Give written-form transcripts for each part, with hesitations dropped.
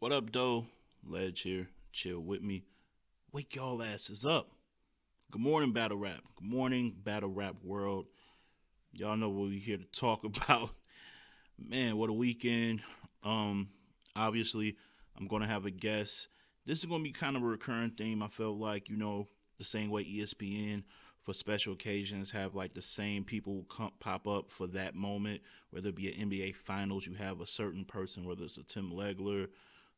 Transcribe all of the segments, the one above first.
What up, though? Ledge here. Chill with me. Wake y'all asses up. Good morning, Battle Rap. Good morning, Battle Rap world. Y'all know what we here to talk about. Man, what a weekend. Um, Obviously, I'm gonna have a guest. This is gonna be kind of a recurring theme. I felt like, the same way ESPN for special occasions have like the same people pop up for that moment, whether it be an NBA Finals, you have a certain person, whether it's a Tim Legler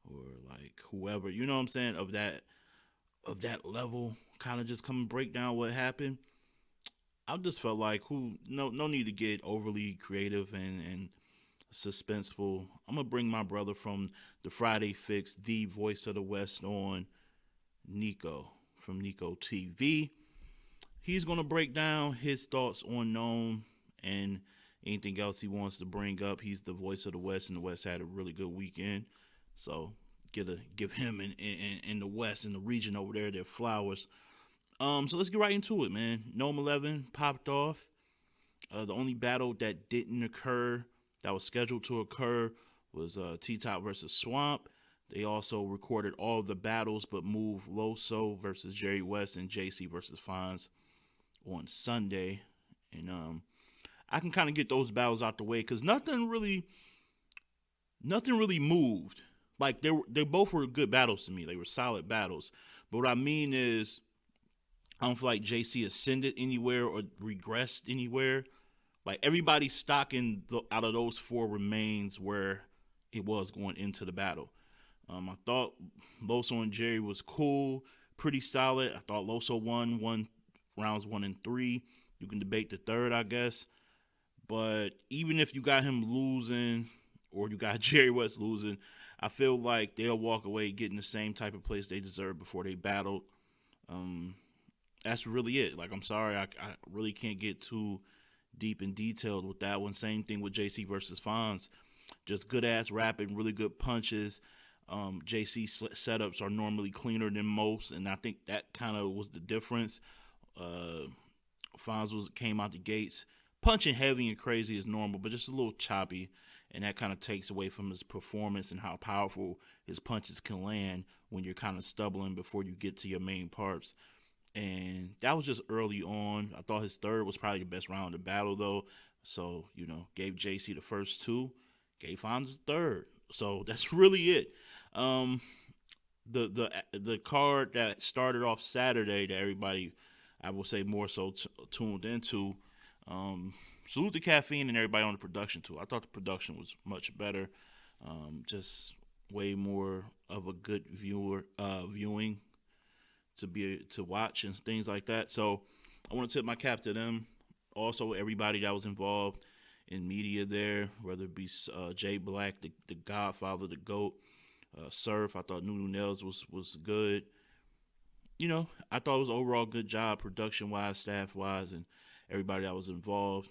or like whoever, you know what I'm saying, of that level, kind of just come and break down what happened. I just felt like who no need to get overly creative and suspenseful. I'm gonna bring my brother from the Friday Fix, the voice of the West, on, Nico from Nico TV. He's gonna break down his thoughts on Nome and anything else he wants to bring up. He's the voice of the West, and the West had a really good weekend. So give him in the West, in the region over there, their flowers. So let's get right into it, man. Gnome 11 popped off. The only battle that didn't occur, that was scheduled to occur, was T Top versus Swamp. They also recorded all of the battles, but moved Loso versus Jerry West and JC versus Fonz on Sunday. And I can kind of get those battles out the way because nothing really moved. Like they both were good battles to me. They were solid battles. But what I mean is, I don't feel like JC ascended anywhere or regressed anywhere. Like everybody's stock out of those four remains where it was going into the battle. I thought Loso and Jerry was cool, pretty solid. I thought Loso won rounds 1 and 3. You can debate the third, I guess. But even if you got him losing or you got Jerry West losing, I feel like they'll walk away getting the same type of place they deserve before they battled. Um, that's really it. Like, I'm sorry, I really can't get too deep and detailed with that one. Same thing with JC versus Fonz. Just good ass rapping, really good punches. JC setups are normally cleaner than most, and I think that kind of was the difference. Uh, Fonz came out the gates punching heavy and crazy as normal, but just a little choppy, and that kind of takes away from his performance and how powerful his punches can land when you're kind of stumbling before you get to your main parts. And that was just early on. I thought his third was probably the best round of the battle, though. So, gave JC the first two, gave Fonz the third. So that's really it. Um, the card that started off Saturday that everybody, I will say, more so tuned into. Salute to Caffeine and everybody on the production too. I thought the production was much better. Just way more of a good viewing to watch and things like that. So I want to tip my cap to them. Also, everybody that was involved in media there, whether it be Jay Black, the Godfather, the GOAT, Surf. I thought Nunu Nails was good. I thought it was overall good job, production wise, staff wise, and everybody that was involved.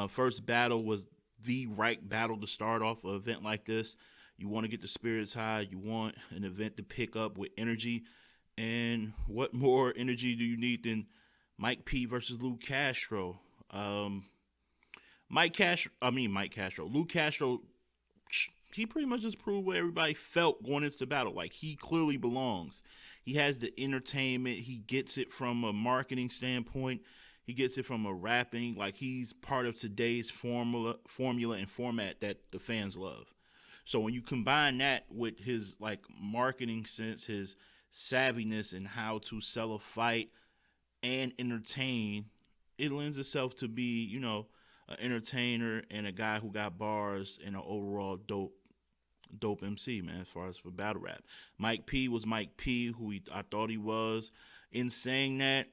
First battle was the right battle to start off an event like this. You want to get the spirits high. You want an event to pick up with energy. And what more energy do you need than Mike P versus Lou Castro? Mike Castro. Lou Castro, he pretty much just proved what everybody felt going into the battle. Like, he clearly belongs. He has the entertainment. He gets it from a marketing standpoint. He gets it from a rapping. Like, he's part of today's formula and format that the fans love. So when you combine that with his like marketing sense, his savviness and how to sell a fight and entertain, it lends itself to be, an entertainer and a guy who got bars and an overall dope MC, man, as far as for battle rap. Mike P was Mike P, who I thought he was. In saying that,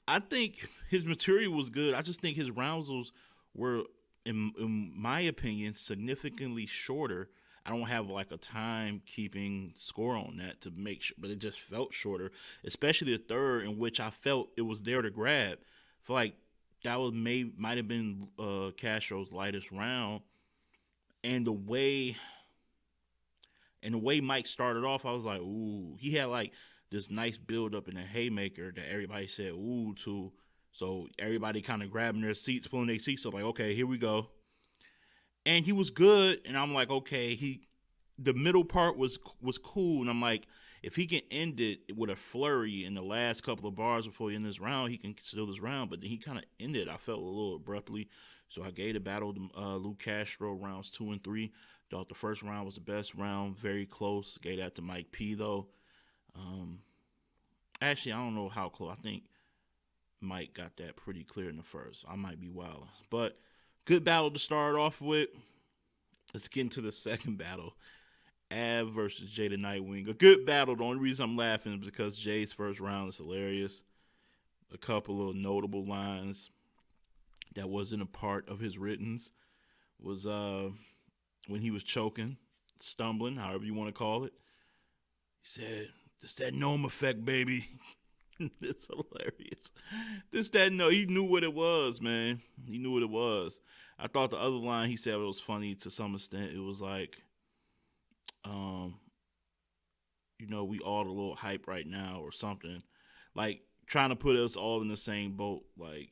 I think his material was good. I just think his rounds were, in my opinion, significantly shorter. I don't have like a timekeeping score on that to make sure, but it just felt shorter, especially the third, in which I felt it was there to grab. I feel like that might have been Castro's lightest round, and the way Mike started off, I was like, ooh, he had like this nice build up in a haymaker that everybody said ooh to. So everybody kind of grabbing their seats, pulling their seats up, like, okay, here we go. And he was good, and I'm like, okay, the middle part was cool, and I'm like, if he can end it with a flurry in the last couple of bars before he end this round, he can steal this round. But then he kind of ended. I felt a little abruptly, so I gave the battle to Luke Castro rounds 2 and 3. Thought the first round was the best round, very close. Gave that to Mike P though. Actually, I don't know how close. I think Mike got that pretty clear in the first. I might be wild, but good battle to start off with. Let's get into the second battle. Av versus Jay the Nightwing. A good battle. The only reason I'm laughing is because Jay's first round is hilarious. A couple of notable lines that wasn't a part of his writtens was when he was choking, stumbling, however you want to call it. He said, "This that Nome effect, baby." It's hilarious. This that no, he knew what it was, man. He knew what it was. I thought the other line he said was funny to some extent. It was like, we all a little hype right now or something. Like trying to put us all in the same boat. Like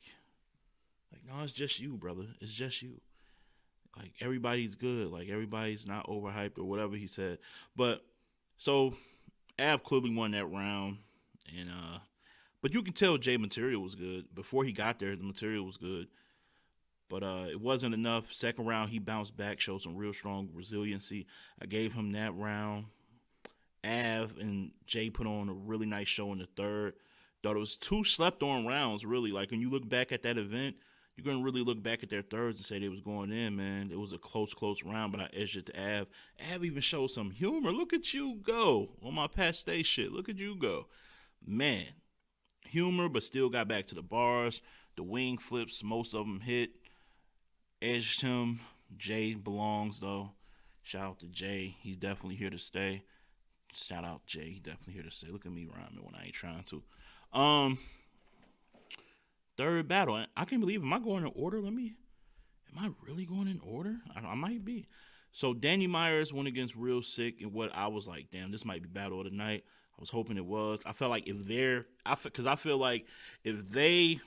no, it's just you, brother. It's just you. Like everybody's good. Like everybody's not overhyped or whatever he said. But so Av clearly won that round, and but you can tell Jay material was good before he got there. The material was good. But it wasn't enough. Second round, he bounced back, showed some real strong resiliency. I gave him that round. Av and Jay put on a really nice show in the third. Thought it was two slept-on rounds, really. Like, when you look back at that event, you're going to really look back at their thirds and say they was going in, man. It was a close round, but I edged it to Av. Av even showed some humor. Look at you go. On my past day shit, look at you go. Man, humor, but still got back to the bars. The wing flips, most of them hit. Edged him. Jay belongs, though. Shout out to Jay. He's definitely here to stay. Shout out Jay. He's definitely here to stay. Look at me rhyming when I ain't trying to. Third battle. I can't believe. Am I going in order? Am I really going in order? I might be. So Danny Myers went against Real Sick, and what I was like, damn, this might be battle of the night. I was hoping it was. I felt like because I feel like if they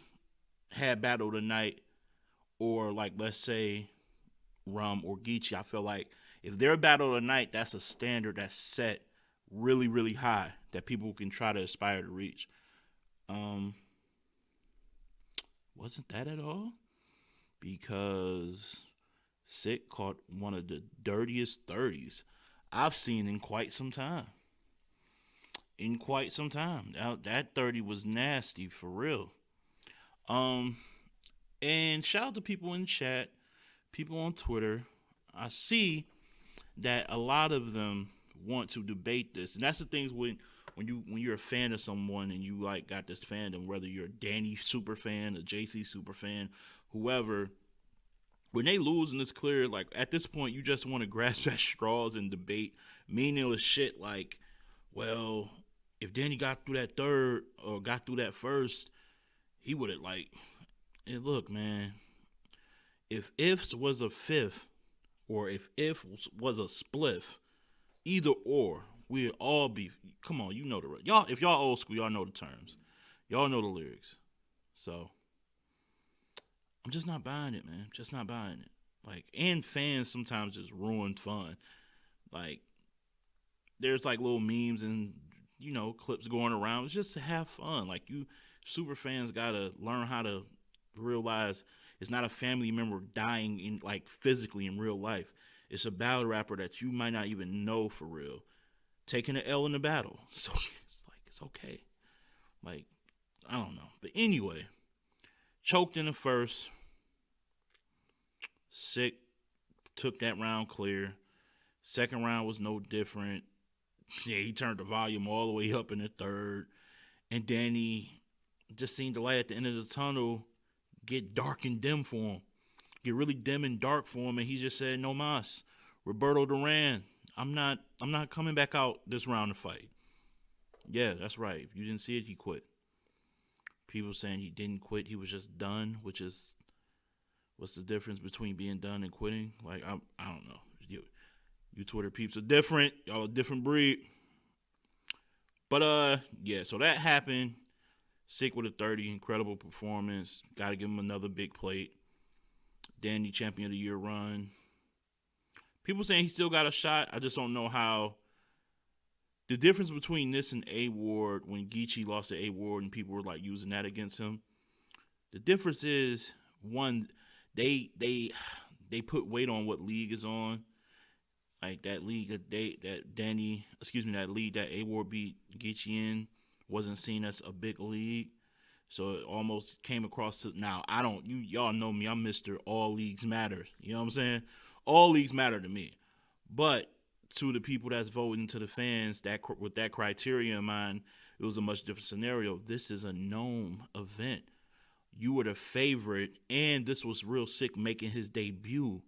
had battle of the night, or like let's say Rum or Geechee, I feel like if they're battle of the night, that's a standard that's set really, really high that people can try to aspire to reach. Wasn't that at all? Because Sick caught one of the dirtiest 30s I've seen in quite some time. That 30 was nasty for real. And shout out to people in chat, people on Twitter. I see that a lot of them want to debate this, and that's the things when you're a fan of someone and you like got this fandom, whether you're a Danny super fan, a JC super fan, whoever. When they lose and it's clear, like at this point, you just want to grasp at straws and debate meaningless shit. Like, well, if Danny got through that third or got through that first, he would have like. And look, man, if ifs was a fifth, or if if was a spliff, either or, we'd all be. Come on, you know the y'all. If y'all old school, y'all know the terms, y'all know the lyrics. So I'm just not buying it, man. Just not buying it. Like, and fans sometimes just ruin fun. Like, there's like little memes and clips going around. It's just to have fun. Like, you super fans gotta learn how to realize it's not a family member dying in like physically in real life. It's a battle rapper that you might not even know for real taking an L in the battle. So it's okay. Like, I don't know. But anyway, choked in the first. Sick took that round clear. Second round was no different. Yeah, he turned the volume all the way up in the third. And Danny just seemed the light at the end of the tunnel get dark and dim for him. Get really dim and dark for him, and he just said, "No mas. Roberto Duran, I'm not coming back out this round to fight." Yeah, that's right. If you didn't see it, he quit. People saying he didn't quit, he was just done, which is what's the difference between being done and quitting? Like, I don't know. You Twitter peeps are different. Y'all a different breed. But yeah, so that happened. Sick with a 30, incredible performance. Got to give him another big plate. Danny Champion of the Year run. People saying he still got a shot. I just don't know how. The difference between this and A Ward, when Geechee lost to A Ward and people were like using that against him, the difference is one, they put weight on what league is on. Like that league that league that A Ward beat Geechee in wasn't seen as a big league. So it almost came across to now. I don't y'all know me. I'm Mr. All Leagues Matter. You know what I'm saying? All leagues matter to me. But to the people that's voting, to the fans, that with that criteria in mind, it was a much different scenario. This is a Nome event. You were the favorite, and this was real sick, making his debut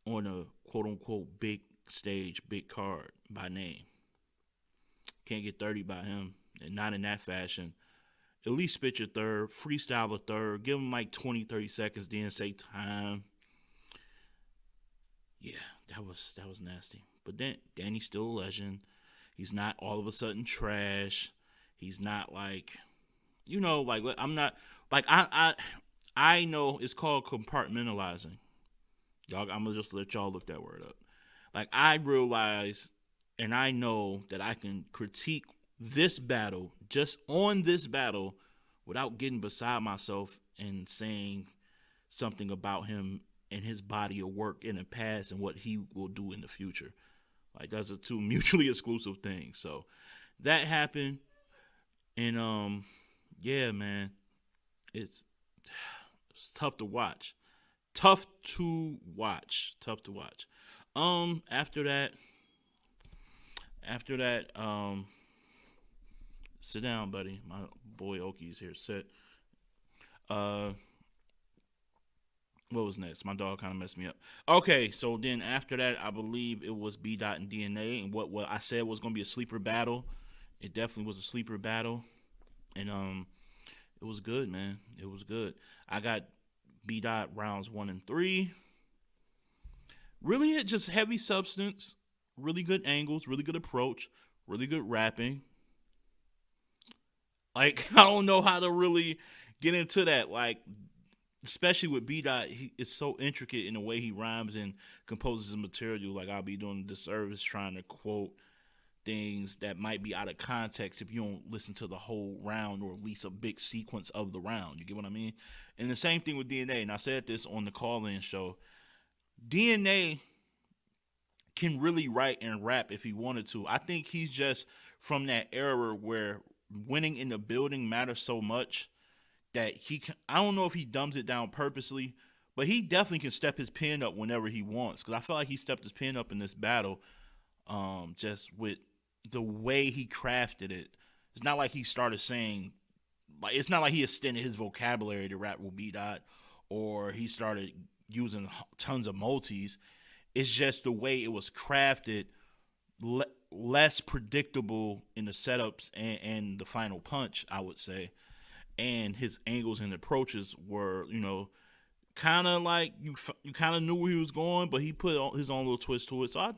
on a quote unquote big stage, big card by name. Can't get 30 by him, and not in that fashion. At least spit your third, freestyle a third, give him like 20, 30 seconds, then say time. Yeah, that was nasty. But then Danny's still a legend. He's not all of a sudden trash. He's not like, like I'm not like I know it's called compartmentalizing. Y'all, I'm gonna just let y'all look that word up. Like I realize and I know that I can critique this battle, just on this battle, without getting beside myself and saying something about him and his body of work in the past and what he will do in the future. Like those are two mutually exclusive things. So that happened, and yeah, man, it's tough to watch. Tough to watch. After that, sit down, buddy. My boy Oki's here. Sit. What was next? My dog kind of messed me up. Okay, so then after that, I believe it was B Dot and DNA, and what I said was going to be a sleeper battle. It definitely was a sleeper battle, and it was good, man. It was good. I got B Dot rounds 1 and 3. Really, just heavy substance, really good angles, really good approach, really good rapping. Like I don't know how to really get into that. Like especially with B Dot, he is so intricate in the way he rhymes and composes his material. Like I'll be doing a disservice trying to quote things that might be out of context if you don't listen to the whole round or at least a big sequence of the round. You get what I mean? And the same thing with DNA. And I said this on the call-in show. DNA can really write and rap if he wanted to. I think he's just from that era where winning in the building matters so much that he can, I don't know if he dumbs it down purposely, but he definitely can step his pen up whenever he wants. Because I feel like he stepped his pen up in this battle, just with the way he crafted it. It's not like he started saying, like it's not like he extended his vocabulary to rap with B Dot, or he started using tons of multis. It's just the way it was crafted, less predictable in the setups and the final punch, I would say. And his angles and approaches were, kind of like you kind of knew where he was going, but he put his own little twist to it. So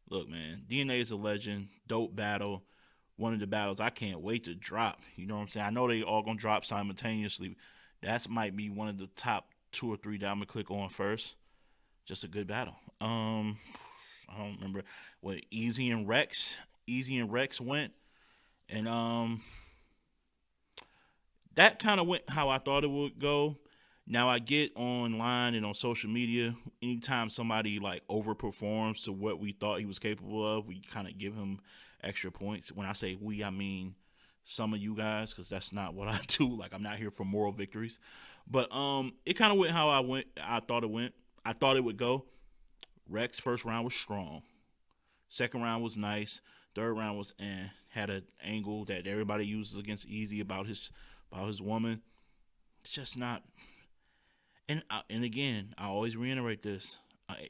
look, man, DNA is a legend. Dope battle. One of the battles I can't wait to drop. You know what I'm saying? I know they all gonna drop simultaneously. That might be one of the top 2 or 3 that I'm gonna click on first. Just a good battle. I don't remember what Easy and Rex went, and that kind of went how I thought it would go. Now I get online and on social media, anytime somebody like overperforms to what we thought he was capable of, we kind of give him extra points. When I say we, I mean some of you guys, because that's not what I do. Like I'm not here for moral victories. But it kind of went how I thought it went. I thought it would go. Rex first round was strong. Second round was nice. Third round was had an angle that everybody uses against Easy about his woman. It's just not. And again, I always reiterate this: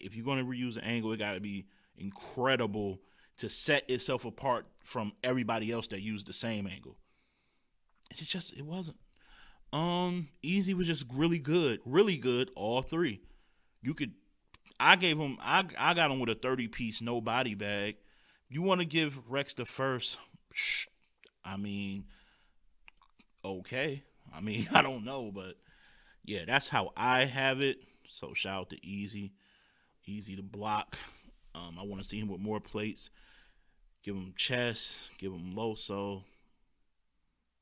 if you're going to reuse an angle, it got to be incredible to set itself apart from everybody else that used the same angle. It wasn't. Easy was just really good, all 3. I got him with a 30-piece no body bag. You want to give Rex the first? I mean, okay. I mean, I don't know, but yeah, that's how I have it. So shout out to Easy. easy to block. I want to see him with more plates. Give him chest. Give him Loso.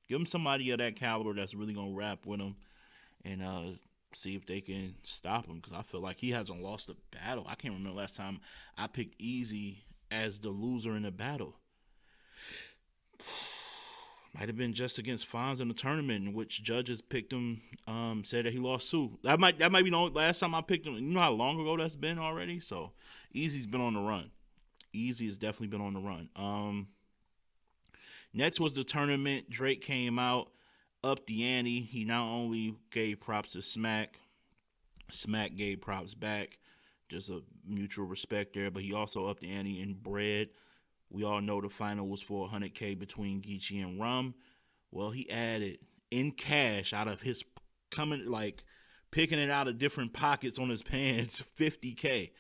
Give him somebody of that caliber that's really gonna rap with him, and see if they can stop him. Because I feel like he hasn't lost a battle. I can't remember last time I picked Easy as the loser in a battle. Might have been just against Fonz in the tournament in which judges picked him, said that he lost Sue. That might be the only last time I picked him. You know how long ago that's been already? So Easy's been on the run. Easy has definitely been on the run. Next was the tournament. Drake came out, upped the ante. He not only gave props to Smack, Smack gave props back. Just a mutual respect there, but he also upped the ante in bread. We all know the final was for 100K between Geechee and Rum. Well, he added in cash out of his picking it out of different pockets on his pants, 50K.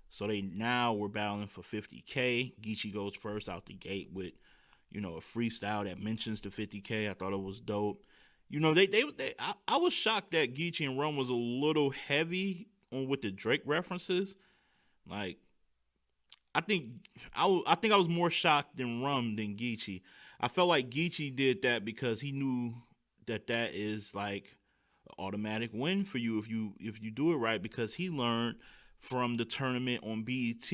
So they now were battling for 50K. Geechee goes first out the gate with, a freestyle that mentions the 50K. I thought it was dope. I was shocked that Geechee and Rum was a little heavy on with the Drake references. Like, I think I was more shocked than Rum than Geechee. I felt like Geechee did that because he knew that is like an automatic win for you if you do it right, because he learned from the tournament on BET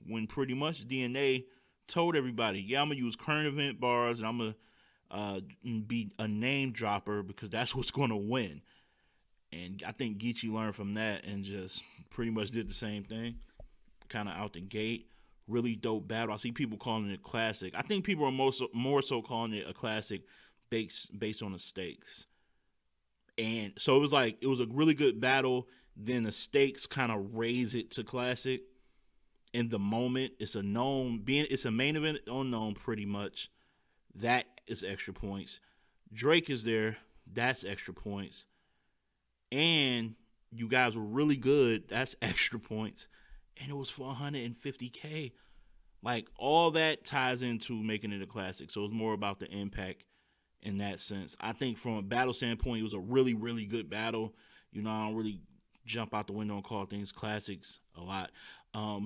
when pretty much DNA told everybody, yeah, I'm gonna use current event bars and I'm gonna be a name dropper because that's what's gonna win. And I think Geechee learned from that and just pretty much did the same thing, kind of out the gate. Really dope battle. I see people calling it a classic. I think people are more so calling it a classic based on the stakes. And so it was a really good battle. Then the stakes kind of raise it to classic. In the moment, it's a main event on Nome pretty much. That is extra points. Drake is there. That's extra points. And you guys were really good. That's extra points. And it was for 150K. Like, all that ties into making it a classic. So it's more about the impact in that sense. I think from a battle standpoint, it was a really, really good battle. I don't really jump out the window and call things classics a lot.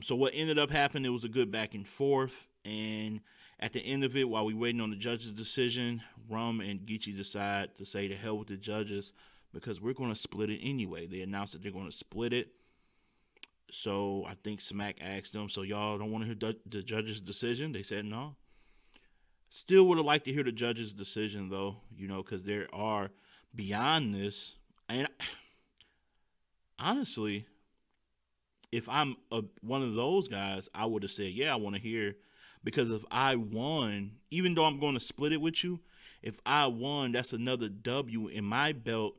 So what ended up happening, it was a good back and forth. And at the end of it, while we waiting on the judge's decision, Rum and Geechee decide to say to hell with the judges because we're going to split it anyway. They announced that they're going to split it. So I think Smack asked them, so y'all don't want to hear the judge's decision? They said no. Still would have liked to hear the judge's decision, though, because there are beyond this. And honestly, if I'm one of those guys, I would have said, yeah, I want to hear. Because if I won, even though I'm going to split it with you, if I won, that's another W in my belt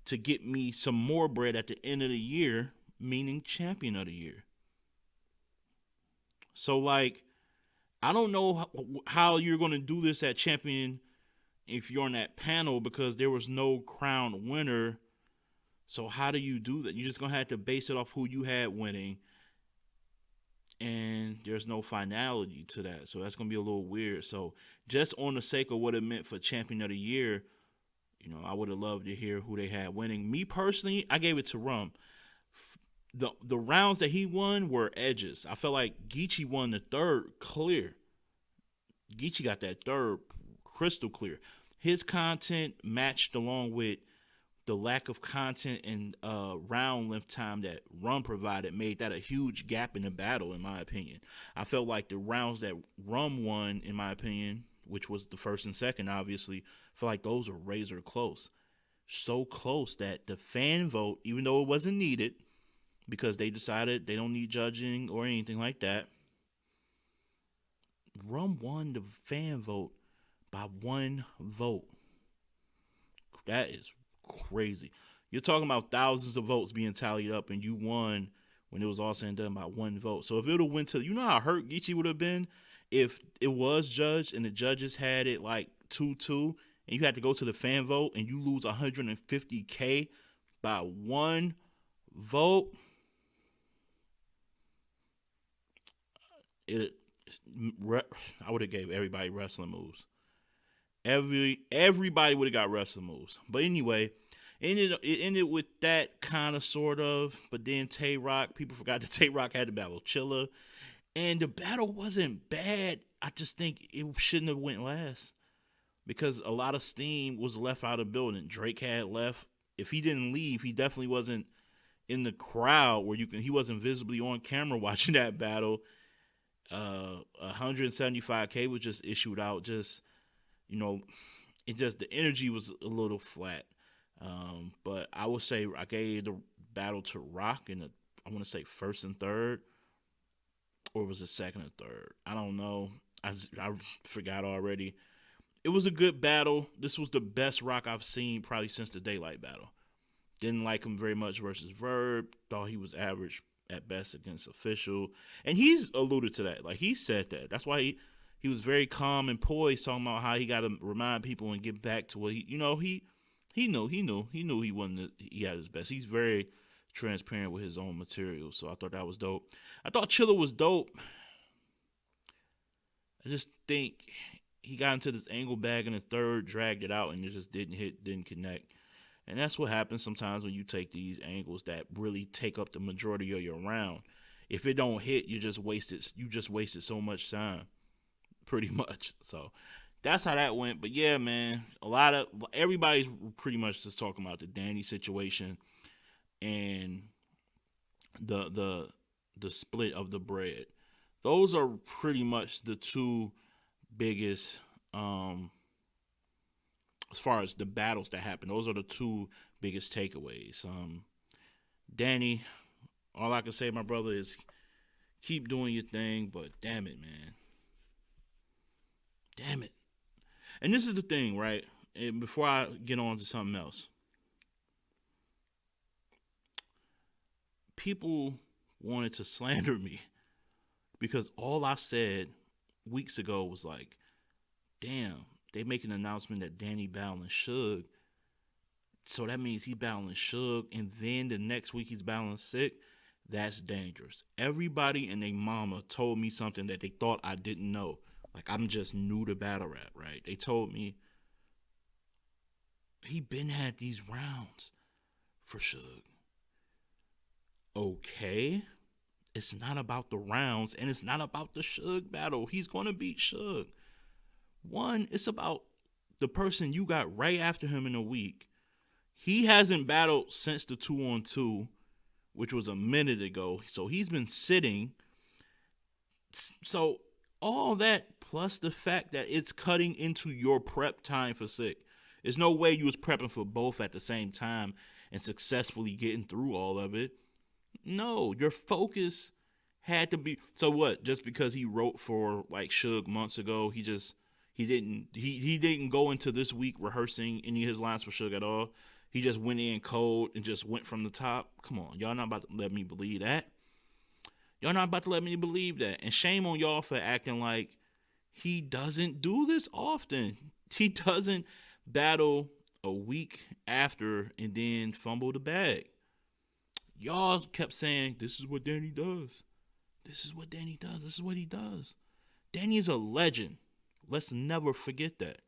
to get me some more bread at the end of the year, meaning champion of the year. So, I don't know how you're going to do this at champion if you're on that panel because there was no crowned winner. So how do you do that? You're just going to have to base it off who you had winning. And there's no finality to that. So that's going to be a little weird. So just on the sake of what it meant for champion of the year, I would have loved to hear who they had winning. Me personally, I gave it to Rum. The rounds that he won were edges. I felt like Geechee won the third clear. Geechee got that third crystal clear. His content matched along with the lack of content and round length time that Rum provided made that a huge gap in the battle, in my opinion. I felt like the rounds that Rum won, in my opinion, which was the first and second, obviously, I feel like those were razor close. So close that the fan vote, even though it wasn't needed, because they decided they don't need judging or anything like that, Rum won the fan vote by 1 vote. That is crazy. You're talking about thousands of votes being tallied up, and you won when it was all said and done by 1 vote. So if it would have went to, how hurt Geechee would have been if it was judged and the judges had it 2-2, and you had to go to the fan vote and you lose 150K by 1 vote. I would have gave everybody wrestling moves. Everybody would have got wrestling moves. But anyway, It ended with that kind of sort of, but then Tay Rock, people forgot that Tay Rock had to battle Chilla, and the battle wasn't bad. I just think it shouldn't have went last because a lot of steam was left out of the building. Drake had left. If he didn't leave, he definitely wasn't in the crowd where he wasn't visibly on camera watching that battle. 175K was just issued out. Just, it just, the energy was a little flat. But I would say I gave the battle to Rock in I want to say first and third, or was it second and third? I don't know. I forgot already. It was a good battle. This was the best Rock I've seen probably since the Daylight battle. Didn't like him very much versus Verb. Thought he was average at best against Official. And he's alluded to that. Like, he said that. That's why he was very calm and poised, talking about how he got to remind people and get back to what he knew he wasn't, he had his best. He's very transparent with his own material. So I thought that was dope. I thought Chilla was dope. I just think he got into this angle bag in the third, dragged it out, and it just didn't connect. And that's what happens sometimes when you take these angles that really take up the majority of your round. If it don't hit, you just wasted so much time, pretty much. So that's how that went. But yeah, man, everybody's pretty much just talking about the Danny situation and the split of the bread. Those are pretty much the two biggest, as far as the battles that happen. Those are the two biggest takeaways. Danny, all I can say, my brother, is keep doing your thing, but damn it, man. Damn it. And this is the thing, right? And before I get on to something else, people wanted to slander me because all I said weeks ago was like, damn, they make an announcement that Danny battling Suge. So that means he's battling Suge, and then the next week he's battling Sick. That's dangerous. Everybody and their mama told me something that they thought I didn't know. Like, I'm just new to battle rap, right? They told me he been had these rounds for Suge. Okay. It's not about the rounds, and it's not about the Suge battle. He's going to beat Suge. One, it's about the person you got right after him in a week. He hasn't battled since the 2-on-2, which was a minute ago. So he's been sitting. So all that plus the fact that it's cutting into your prep time for Sick. There's no way you was prepping for both at the same time and successfully getting through all of it. No, your focus had to be. So what? Just because he wrote for like Suge months ago, he didn't go into this week rehearsing any of his lines for Suge at all. He just went in cold and just went from the top. Come on, y'all not about to let me believe that. And shame on y'all for acting like he doesn't do this often. He doesn't battle a week after and then fumble the bag. Y'all kept saying, this is what Danny does. This is what Danny does. This is what he does. Danny is a legend. Let's never forget that.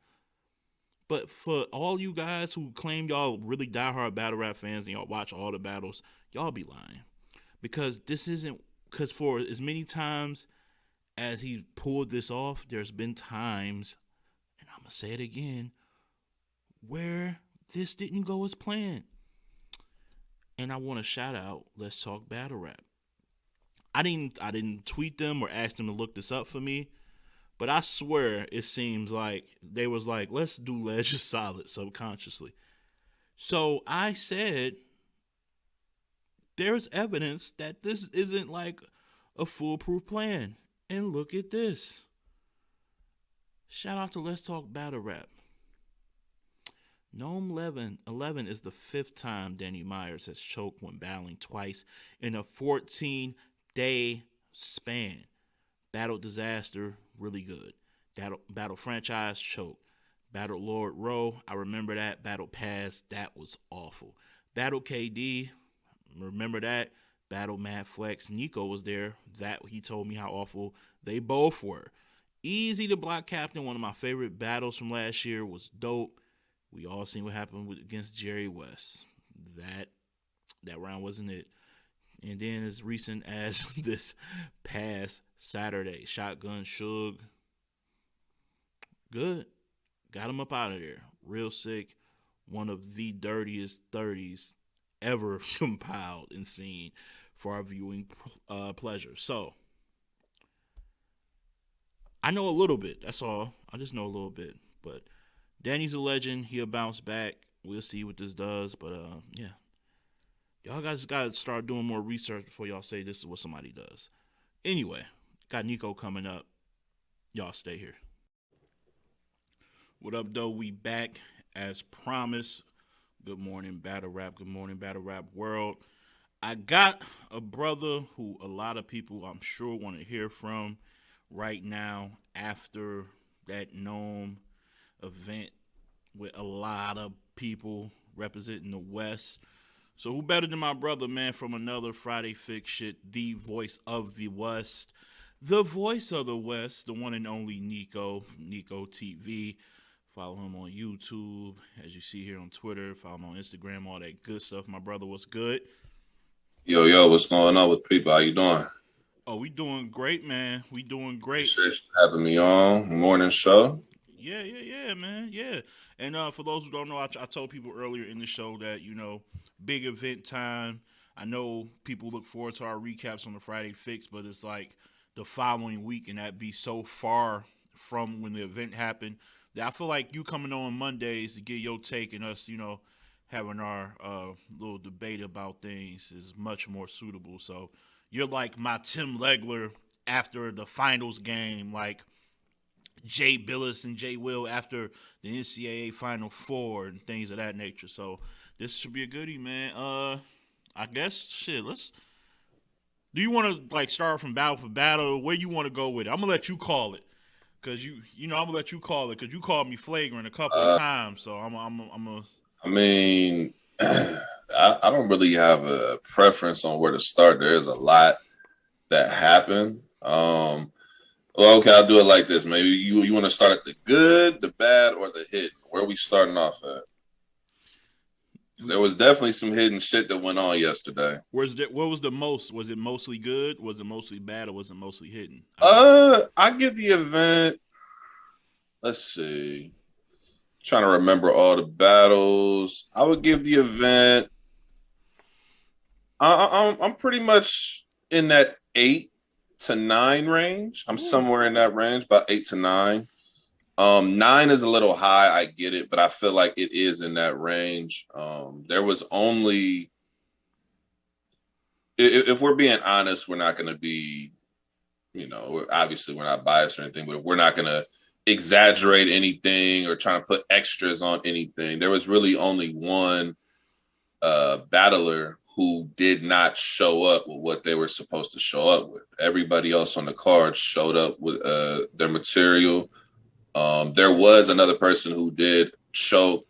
But for all you guys who claim y'all really diehard battle rap fans and y'all watch all the battles, y'all be lying. Because for as many times as he pulled this off, there's been times, and I'm going to say it again, where this didn't go as planned. And I want to shout out Let's Talk Battle Rap. I didn't tweet them or ask them to look this up for me, but I swear it seems like they was like, let's do Ledger solid subconsciously. So I said, there's evidence that this isn't like a foolproof plan. And look at this. Shout out to Let's Talk Battle Rap. Nome 11 is the 5th time Danny Myers has choked when battling twice in a 14-day span. Battle Disaster, really good. Battle Franchise, choke. Battle Lord Rowe, I remember that. Battle Pass, that was awful. Battle KD, remember that. Battle Mad Flex, Nico was there. That he told me how awful they both were. Easy to Block Captain, one of my favorite battles from last year, was dope. We all seen what happened against Jerry West. That that round wasn't it. And then as recent as this past Saturday, Shotgun Suge, good. Got him up out of there. Real sick. One of the dirtiest 30s ever compiled and seen for our viewing pleasure. So, I know a little bit. That's all. I just know a little bit. But Danny's a legend. He'll bounce back. We'll see what this does. But, yeah. Y'all guys got to start doing more research before y'all say this is what somebody does. Anyway, got Nico coming up. Y'all stay here. What up, though? We back as promised. Good morning, Battle Rap. Good morning, Battle Rap World. I got a brother who a lot of people, I'm sure, want to hear from right now after that Nome event with a lot of people representing the West. So who better than my brother, man, from another Friday Fix shit, the voice of the West, the voice of the West, the one and only Nico from Nico TV. Follow him on YouTube, as you see here on Twitter. Follow him on Instagram, all that good stuff. My brother, what's good? Yo, what's going on with people? How you doing? Oh, we doing great, man. We doing great. Appreciate you having me on. Morning show. Yeah, man. Yeah. And for those who don't know, I told people earlier in the show that, big event time. I know people look forward to our recaps on the Friday Fix, but it's like the following week, and that be so far from when the event happened that I feel like you coming on Mondays to get your take and us, having our little debate about things is much more suitable. So you're like my Tim Legler after the finals game, like Jay Billis and Jay Will after the NCAA Final Four and things of that nature. So this should be a goodie, man. I guess shit. Let's. Do you want to like start from battle for battle? Where you want to go with it? I'm gonna let you call it, cause I'm gonna let you call it, cause you called me flagrant a couple of times. So I'm a. I mean, I don't really have a preference on where to start. There's a lot that happened. Well, okay, I'll do it like this. Maybe you want to start at the good, the bad, or the hidden. Where are we starting off at? There was definitely some hidden shit that went on yesterday. What was the most? Was it mostly good? Was it mostly bad? Or was it mostly hidden? I get the event. Let's see. Trying to remember all the battles. I would give the event. I'm pretty much in that 8 to 9 range. I'm somewhere in that range, about 8 to 9. 9 is a little high. I get it, but I feel like it is in that range. There was only, if we're being honest, we're not going to be, obviously we're not biased or anything, but if we're not going to exaggerate anything or trying to put extras on anything, there was really only one battler who did not show up with what they were supposed to show up with. Everybody else on the card showed up with their material. There was another person who did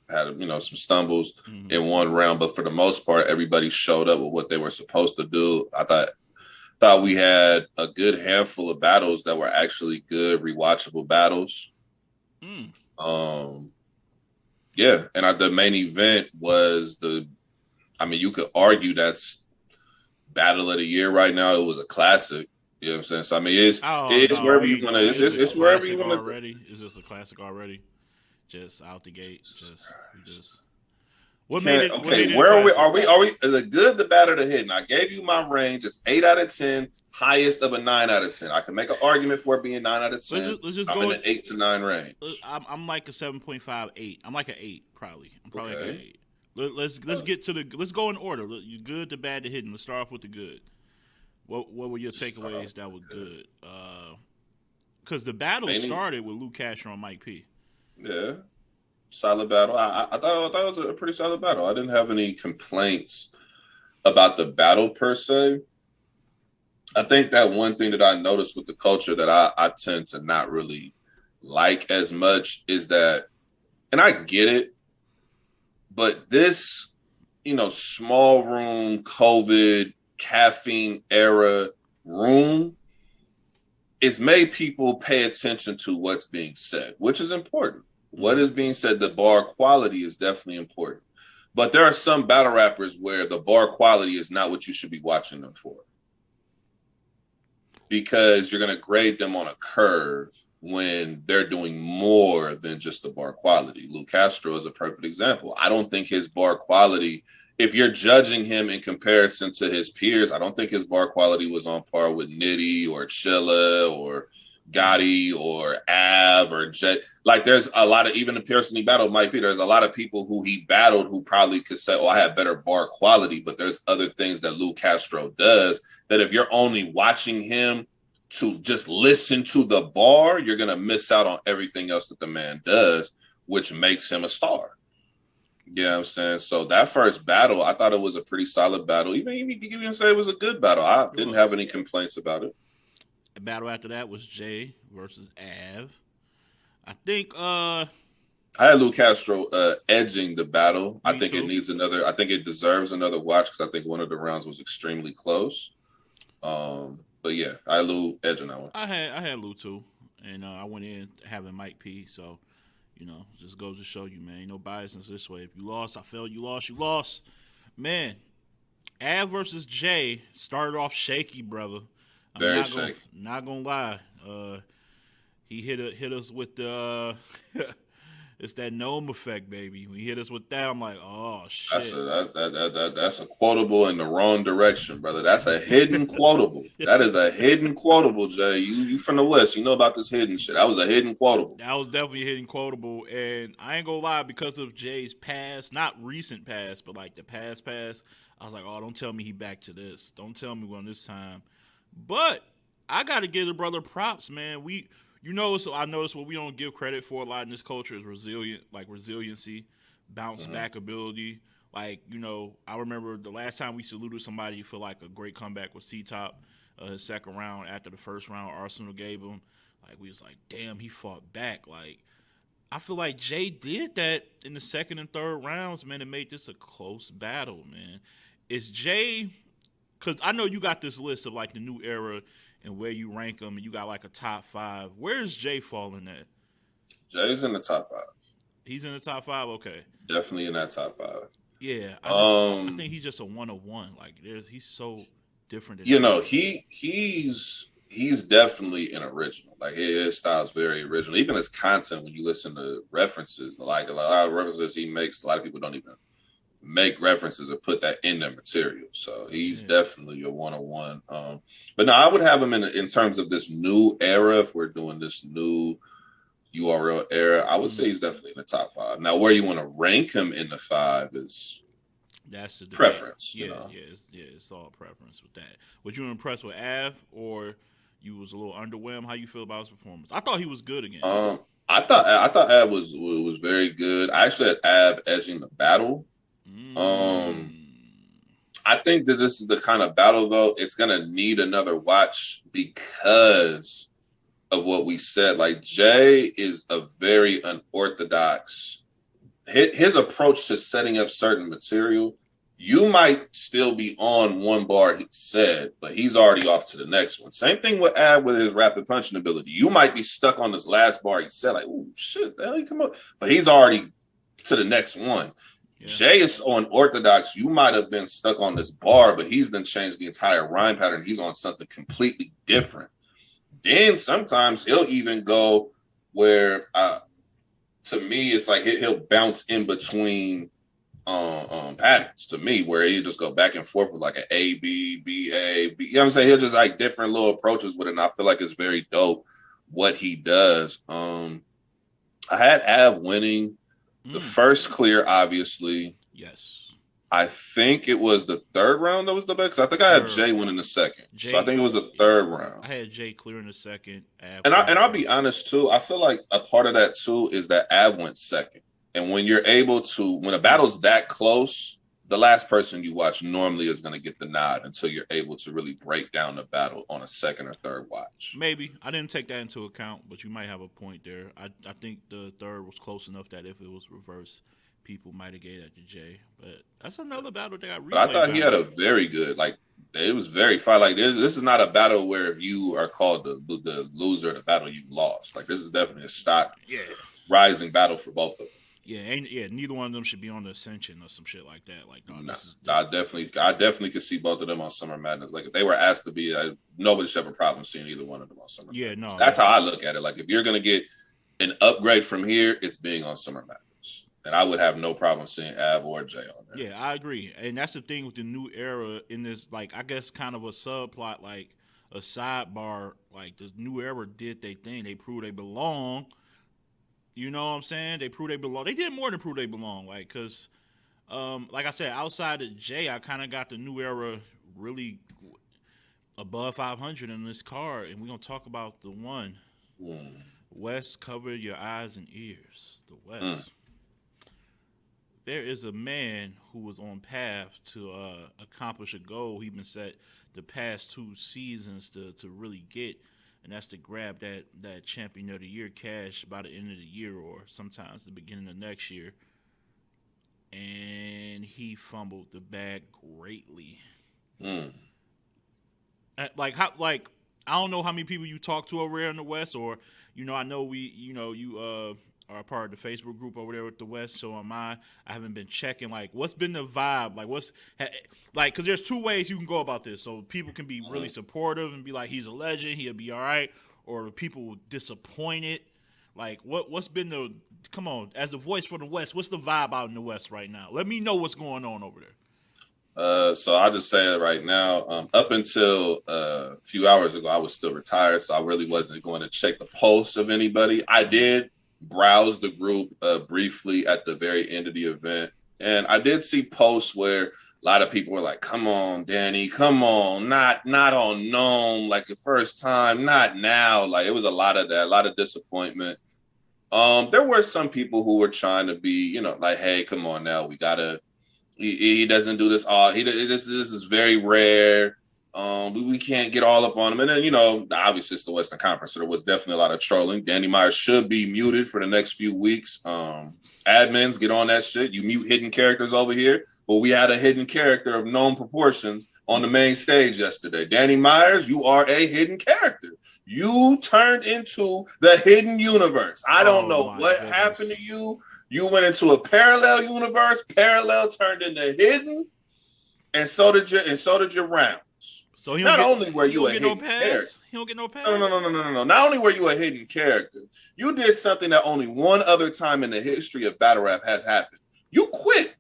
had some stumbles in one round, but for the most part, everybody showed up with what they were supposed to do. I thought we had a good handful of battles that were actually good, rewatchable battles. Yeah, and the main event was you could argue that's battle of the year right now. It was a classic. You know what I'm saying? So it's wherever you want to. It's wherever you want to. Already, is this a classic already? Just out the gate. What made it? Okay, where are we? Are we? Is it good, the bad, or the hidden? I gave you my range. It's 8 out of 10. Highest of a 9 out of 10. I can make an argument for it being 9 out of 10. Let's just I'm go in an 8 to 9 range. I'm like a 7.5, 8. I'm like an 8 probably. I'm probably like an 8. Let's get to let's go in order. You good, the bad, the hidden. Let's start off with the good. What were your takeaways that were good? Because the battle started with Luke Castro and Mike P. Yeah, solid battle. I thought it was a pretty solid battle. I didn't have any complaints about the battle per se. I think that one thing that I noticed with the culture that I tend to not really like as much is that, and I get it, but this, small room, COVID, caffeine era room, it's made people pay attention to what's being said, which is important. What is being said, the bar quality is definitely important. But there are some battle rappers where the bar quality is not what you should be watching them for. Because you're going to grade them on a curve when they're doing more than just the bar quality. Lou Castro is a perfect example. I don't think his bar quality, if you're judging him in comparison to his peers, I don't think his bar quality was on par with Nitty or Chilla or Gotti or Av or Jet. Like there's a lot of, even the person he battled might be, there's a lot of people who he battled who probably could say, oh, I have better bar quality, but there's other things that Lou Castro does that if you're only watching him to just listen to the bar, you're going to miss out on everything else that the man does, which makes him a star. You know what I'm saying? So that first battle, I thought it was a pretty solid battle. Even say it was a good battle. I didn't have any complaints about it. The battle after that was Jay versus Av. I think I had Lou Castro edging the battle. I think too. It needs another. I think it deserves another watch because I think one of the rounds was extremely close. But yeah, I had Lou edging that one. I had Lou too, and I went in having Mike P. So just goes to show you, man, ain't no biasness this way. If you lost, I felt you lost. You lost, man. Av versus Jay started off shaky, brother. Very shaky. Not gonna lie. He hit us with the. It's that Nome effect, baby. When he hit us with that, I'm like, oh shit. That's a quotable in the wrong direction, brother. That's a hidden quotable. That is a hidden quotable, Jay. You from the West, you know about this hidden shit. That was a hidden quotable. That was definitely a hidden quotable, and I ain't gonna lie, because of Jay's past, not recent past, but like the past, I was like, oh, don't tell me he back to this. Don't tell me when this time. But I gotta give the brother props, man. So I noticed what we don't give credit for a lot in this culture is resiliency, bounce back ability. Like, I remember the last time we saluted somebody for like a great comeback was T-Top, his second round. After the first round, Arsenal gave him. Like, we was like, damn, he fought back. Like, I feel like Jay did that in the second and third rounds, man, and made this a close battle, man. Is Jay, because I know you got this list of like the new era and where you rank them, and you got like a top 5. Where is Jay falling at? Jay's in the top 5. He's in the top 5. Okay, definitely in that top 5. Yeah, I think he's just a 101. Like he's so different. Than he's definitely an original. Like his style is very original. Even his content, when you listen to references, like a lot of references he makes, a lot of people don't even make references or put that in their material. So he's definitely a 101. But no, I would have him in terms of this new era. If we're doing this new URL era, I would say he's definitely in the top 5. Now, where you want to rank him in the 5 is that's the preference. It's all preference with that. Was you impressed with Av, or you was a little underwhelmed? How you feel about his performance? I thought he was good again. I thought Av was very good. I actually had Av edging the battle. I think that this is the kind of battle, though, it's gonna need another watch because of what we said. Like, Jay is a very unorthodox. His approach to setting up certain material, you might still be on one bar he said, but he's already off to the next one. Same thing with Ab with his rapid punching ability. You might be stuck on this last bar he said, like, oh shit, the hell he come up, but he's already to the next one. Yeah. Jay is so unorthodox. You might have been stuck on this bar, but he's then changed the entire rhyme pattern. He's on something completely different. Then sometimes he'll even go where, to me, it's like he'll bounce in between patterns. To me, where he'll just go back and forth with like an A B B A B. You know what I'm saying? He'll just like different little approaches with it. And I feel like it's very dope what he does. I had Av winning the first clear, obviously. Yes. I think it was the third round that was the best, because I think I had Jay winning the second. So I think it was the third round. I had Jay clearing the second. And I'll be honest too, I feel like a part of that too is that Av went second. And when you're able to, when a battle's that close, the last person you watch normally is going to get the nod until you're able to really break down the battle on a second or third watch. Maybe. I didn't take that into account, but you might have a point there. I think the third was close enough that if it was reversed, people might have gave that to Jay, but that's another battle that got replay. But I thought he had value. a very good, like, it was very fun. Like, this is not a battle where if you are called the loser of the battle, you lost. Like, this is definitely a stock rising battle for both of them. Yeah, neither one of them should be on the Ascension or some shit like that. Like, no, I definitely could see both of them on Summer Madness. Like, if they were asked to be, nobody should have a problem seeing either one of them on Summer Madness. Yeah, no, that's how I look at it. Like, if you're gonna get an upgrade from here, it's being on Summer Madness, and I would have no problem seeing Av or Jay on there. Yeah, I agree, and that's the thing with the new era in this, like, I guess kind of a subplot, like a sidebar. Like, the new era did their thing. They proved they belong. You know what I'm saying? They proved they belong. They did more than prove they belong. Like, because, like I said, outside of Jay, I kind of got the new era really above 500 in this card. And we're going to talk about the one. West, cover your eyes and ears. The West. There is a man who was on path to accomplish a goal he's been set the past 2 seasons to really get. And that's to grab that Champion of the Year cash by the end of the year or sometimes the beginning of next year. And he fumbled the bag greatly. Like I don't know how many people you talk to over there in the West, or I know you are part of the Facebook group over there with the West, so am I. I haven't been checking, like, what's been the vibe? Like, because there's 2 ways you can go about this. So people can be really supportive and be like, he's a legend, he'll be all right. Or people disappointed. Like, what's been come on, as the voice for the West, what's the vibe out in the West right now? Let me know what's going on over there. So I'll just say it right now. Up until a few hours ago, I was still retired, so I really wasn't going to check the pulse of anybody. I did browse the group briefly at the very end of the event, and I did see posts where a lot of people were like, come on, Danny, come on, not on Nome, like the first time, not now. Like, it was a lot of that, a lot of disappointment. There were some people who were trying to be, like, hey, come on now, we gotta, he doesn't do this all, this is very rare. We can't get all up on him. And then, obviously it's the Western Conference, so there was definitely a lot of trolling. Danny Myers should be muted for the next few weeks. Admins, get on that shit. You mute hidden characters over here. Well, we had a hidden character of known proportions on the main stage yesterday. Danny Myers, you are a hidden character. You turned into the hidden universe. I don't know what happened to you. You went into a parallel universe. Parallel turned into hidden, and so did your round. So he not only were you a hidden character. He don't get no pass? No. Not only were you a hidden character, you did something that only one other time in the history of battle rap has happened. You quit.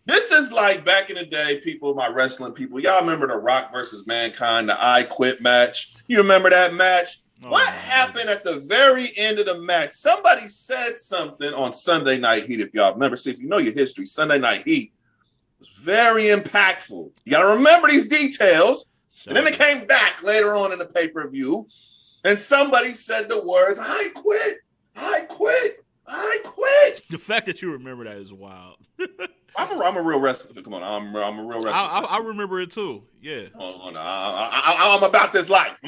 This is like back in the day, my wrestling people, y'all remember the Rock versus Mankind, the I Quit match? You remember that match? What happened at the very end of the match? Somebody said something on Sunday Night Heat, if y'all remember. See, if you know your history, Sunday Night Heat was very impactful. You got to remember these details. And then it came back later on in the pay-per-view, and somebody said the words, I quit. The fact that you remember that is wild. I'm a real wrestler. Come on, I'm a real wrestler. I remember it too. Yeah. I'm about this life.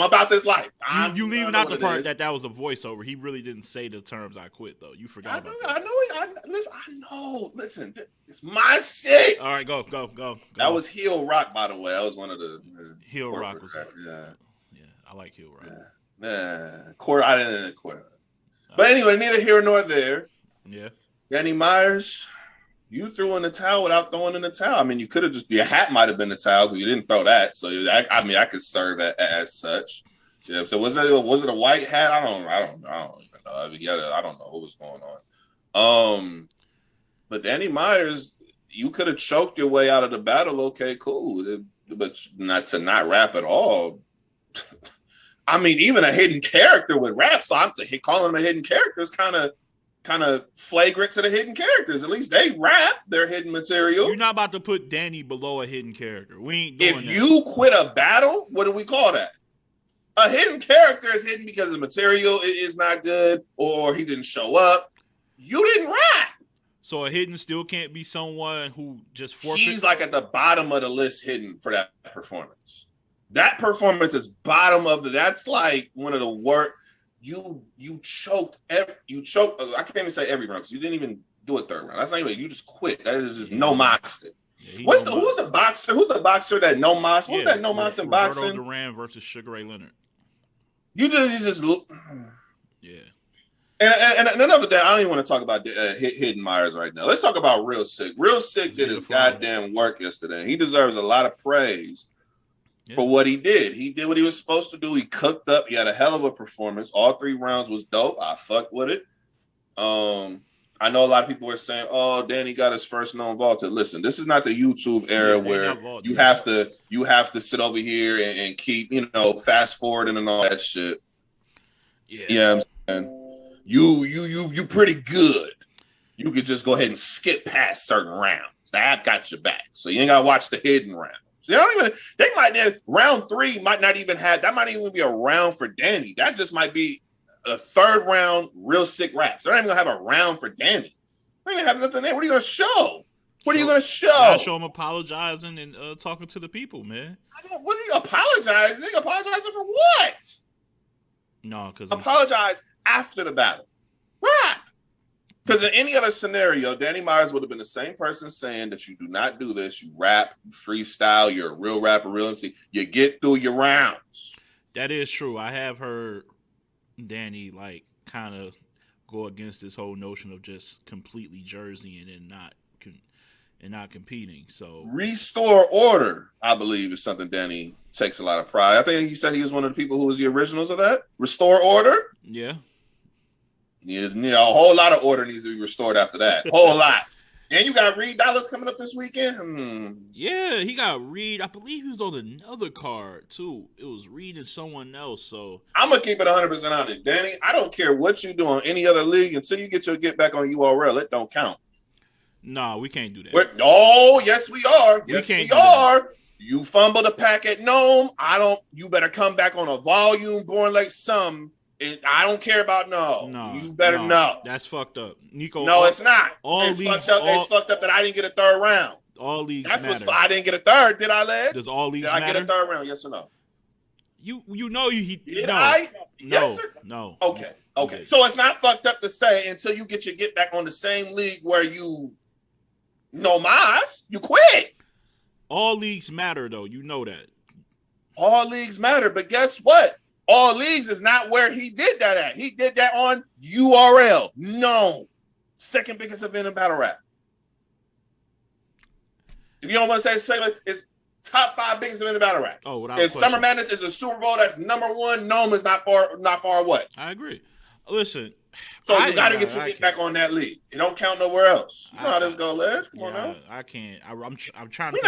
You leaving out the part that was a voiceover. He really didn't say the terms "I quit" though. You forgot about that. I know. Listen, it's my shit. All right, go. That was Heel Rock, by the way. That was one of the Heel Rock was. Yeah, I like Heel Rock. I didn't quarter. But anyway, neither here nor there. Yeah. Danny Myers, you threw in the towel without throwing in the towel. I mean, you could have your hat might have been the towel because you didn't throw that. So I could serve as such. Yeah. So was it a white hat? I don't even know. I don't know what was going on. But Danny Myers, you could have choked your way out of the battle. Okay, cool. But not rap at all. I mean, even a hidden character would rap. So I'm calling him a hidden character is kind of flagrant to the hidden characters. At least they rap their hidden material. You're not about to put Danny below a hidden character. We ain't doing that. If you quit a battle, what do we call that? A hidden character is hidden because the material is not good or he didn't show up. You didn't rap. So a hidden still can't be someone who just forfeits. He's like at the bottom of the list hidden for that performance. That performance is bottom of that's like one of the worst. You choked. I can't even say every round because you didn't even do a third round. That's not even, you just quit. That is just Yeah. no mossed it. Yeah, Who's the boxer? Who's the boxer that no moss? What was that no moss in boxing? Roberto Duran versus Sugar Ray Leonard. You just Yeah. And another day, I don't even want to talk about Hidden Myers right now. Let's talk about Real Sick. Real Sick did his goddamn work yesterday. He deserves a lot of praise for what he did. He did what he was supposed to do. He cooked up. He had a hell of a performance. All 3 rounds was dope. I fucked with it. I know a lot of people were saying, "Oh, Danny got his first known vaulted." Listen, this is not the YouTube era where you have to sit over here and keep, fast forwarding and all that shit. Yeah, you know what I'm saying? You pretty good. You could just go ahead and skip past certain rounds. The app got your back, so you ain't gotta watch the hidden rounds. Round 3 might not even have, that might even be a round for Danny. That just might be a 3rd round Real Sick raps. They're not even gonna have a round for Danny. They ain't have nothing there. What are you gonna show? What are you gonna show? I show him apologizing and talking to the people, man. What are you apologizing? Apologizing for what? No, because apologize after the battle. Rap. Because in any other scenario, Danny Myers would have been the same person saying that you do not do this. You rap, you freestyle, you're a real rapper, real MC. You get through your rounds. That is true. I have heard Danny kind of go against this whole notion of just completely jerseying and not competing. So restore order, I believe, is something Danny takes a lot of pride. I think he said he was one of the people who was the originals of that. Restore order. Yeah. Yeah, a whole lot of order needs to be restored after that. Whole lot. And you got Reed Dollars coming up this weekend. Yeah, he got Reed. I believe he was on another card too. It was Reed and someone else. So I'm gonna keep it 100% honest, Danny. I don't care what you do on any other league until you get your get back on URL. It don't count. No, we can't do that. Yes, we are. Yes, we are. You fumbled a pack at Nome. You better come back on a volume, born like some. I don't care about no. You better know. That's fucked up, Nico. No, it's not. It's fucked up that I didn't get a 3rd round. All leagues That's matter. I didn't get a 3rd. Did I, Les? Does all leagues matter? Did I get a 3rd round? Yes or no? Yes or no. Okay. So it's not fucked up to say until you get back on the same league where you you quit. All leagues matter, though. You know that. All leagues matter, but guess what? All leagues is not where he did that at. He did that on URL. No. 2nd biggest event in battle rap. If you don't want to say it's top 5 biggest event in battle rap. Oh, if Summer Madness is a Super Bowl, that's number 1. Nome is not far away. I agree. Listen. So you got to get back on that league. It don't count nowhere else. You know how this go, Les. Come on now. I can't. I'm trying to.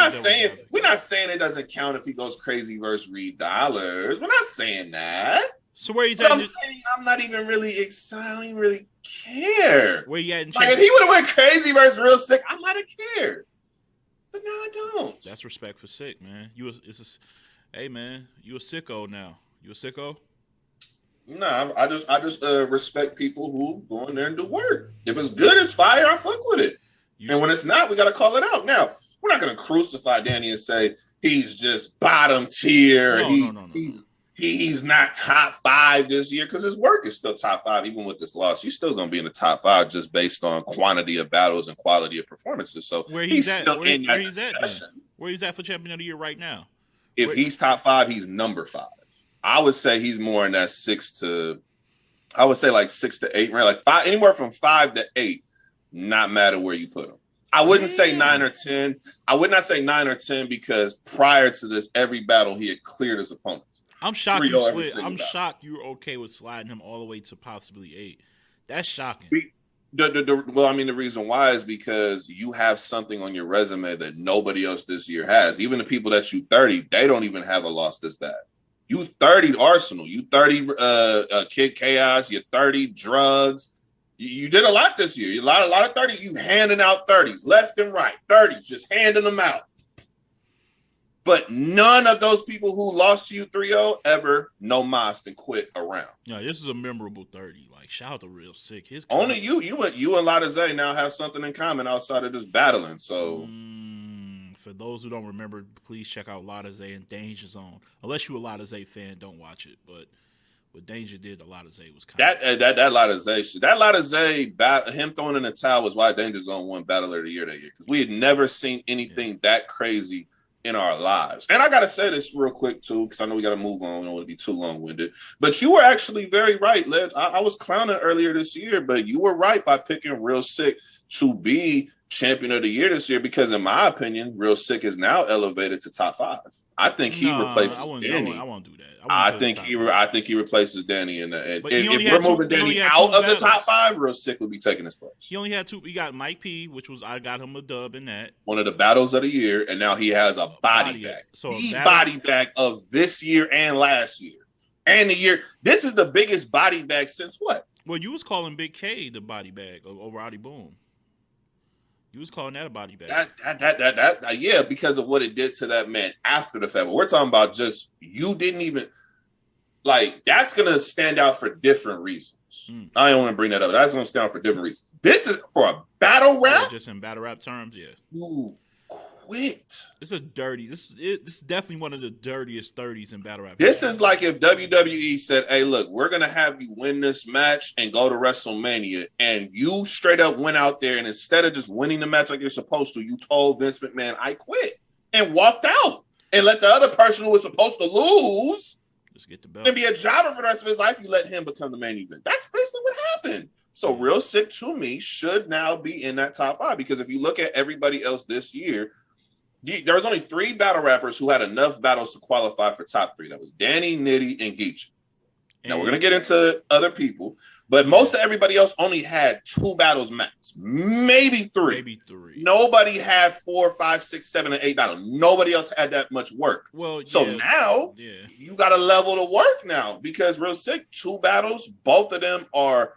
We're not saying it doesn't count if he goes crazy versus Reed Dollars. We're not saying that. So where he's at? I'm saying I'm not even really excited. I don't even really care. Where you at? If he would have went crazy versus Real Sick, I might have cared. But no, I don't. That's respect for Sick, man. Hey man, you a sicko now. You a sicko? Nah, I just respect people who go in there and do work. If it's good, it's fire. I fuck with it. And when it's not, we got to call it out. Now, we're not going to crucify Danny and say he's just bottom tier. No. He's not top 5 this year because his work is still top 5 even with this loss. He's still going to be in the top 5 just based on quantity of battles and quality of performances. So where he's at for champion of the year right now. If he's top 5, he's number 5. I would say he's more in that 6 to 8 range, like 5, anywhere from 5 to 8. Not matter where you put him. I wouldn't say 9 or 10. I would not say 9 or 10 because prior to this, every battle he had cleared his opponents. I'm shocked. I'm shocked you're okay with sliding him all the way to possibly 8. That's shocking. The reason why is because you have something on your resume that nobody else this year has. Even the people that you 30, they don't even have a loss this bad. You 30 Arsenal, you 30 Kid Chaos, you 30 drugs. You did a lot this year. A lot of 30. You handing out 30s left and right. 30s, just handing them out. But none of those people who lost to you 3-0 ever no-mossed and quit around. Yeah, this is a memorable 30. Like, shout out to Real Sick. Only you and Lada Zay now have something in common outside of just battling. So. For those who don't remember, please check out Lada Zay and Danger Zone. Unless you're a Lada Zay fan, don't watch it. But What Danger did to Lattize was kind that Lattize shit. That Lattize, him throwing in the towel was why Danger Zone won Battle of the Year that year, because we had never seen anything that crazy in our lives. And I gotta say this real quick too, because I know we gotta move on. I don't want to be too long-winded. But you were actually very right, Liz. I was clowning earlier this year, but you were right by picking Real Sick to be champion of the year this year, because in my opinion, Real Sick is now elevated to top 5. I think he replaces Danny. I won't do that. I think he replaces Danny, and if we're two, moving Danny out of the top 5, Real Sick would be taking his place. He only had 2. We got Mike P, which was I got him a dub in that, one of the battles of the year, and now he has a body bag. So the body bag of this year and last year and the year. This is the biggest body bag since what? Well, you was calling Big K the body bag over Adi Boom. You was calling that a body bag. Yeah, because of what it did to that man after the fact. But we're talking about just you didn't even like. That's gonna stand out for different reasons. I don't want to bring that up. That's gonna stand out for different reasons. This is for a battle rap. Yeah, just in battle rap terms, yeah. Ooh, quit. It's a dirty. This is definitely one of the dirtiest 30s in battle rap. This is like if WWE said, "Hey, look, we're gonna have you win this match and go to WrestleMania," and you straight up went out there and instead of just winning the match like you're supposed to, you told Vince McMahon, "I quit," and walked out and let the other person who was supposed to lose just get the belt and be a jobber for the rest of his life. You let him become the main event. That's basically what happened. So Real Sick to me should now be in that top 5, because if you look at everybody else this year, there was only 3 battle rappers who had enough battles to qualify for top 3. That was Danny, Nitty, and Geechee. Now we're gonna get into other people, but most of everybody else only had 2 battles max, maybe 3. Maybe 3. Nobody had 4, 5, 6, 7, and 8 battles. Nobody else had that much work. Well, so now you got a level to work now, because Real Sick 2 battles, both of them are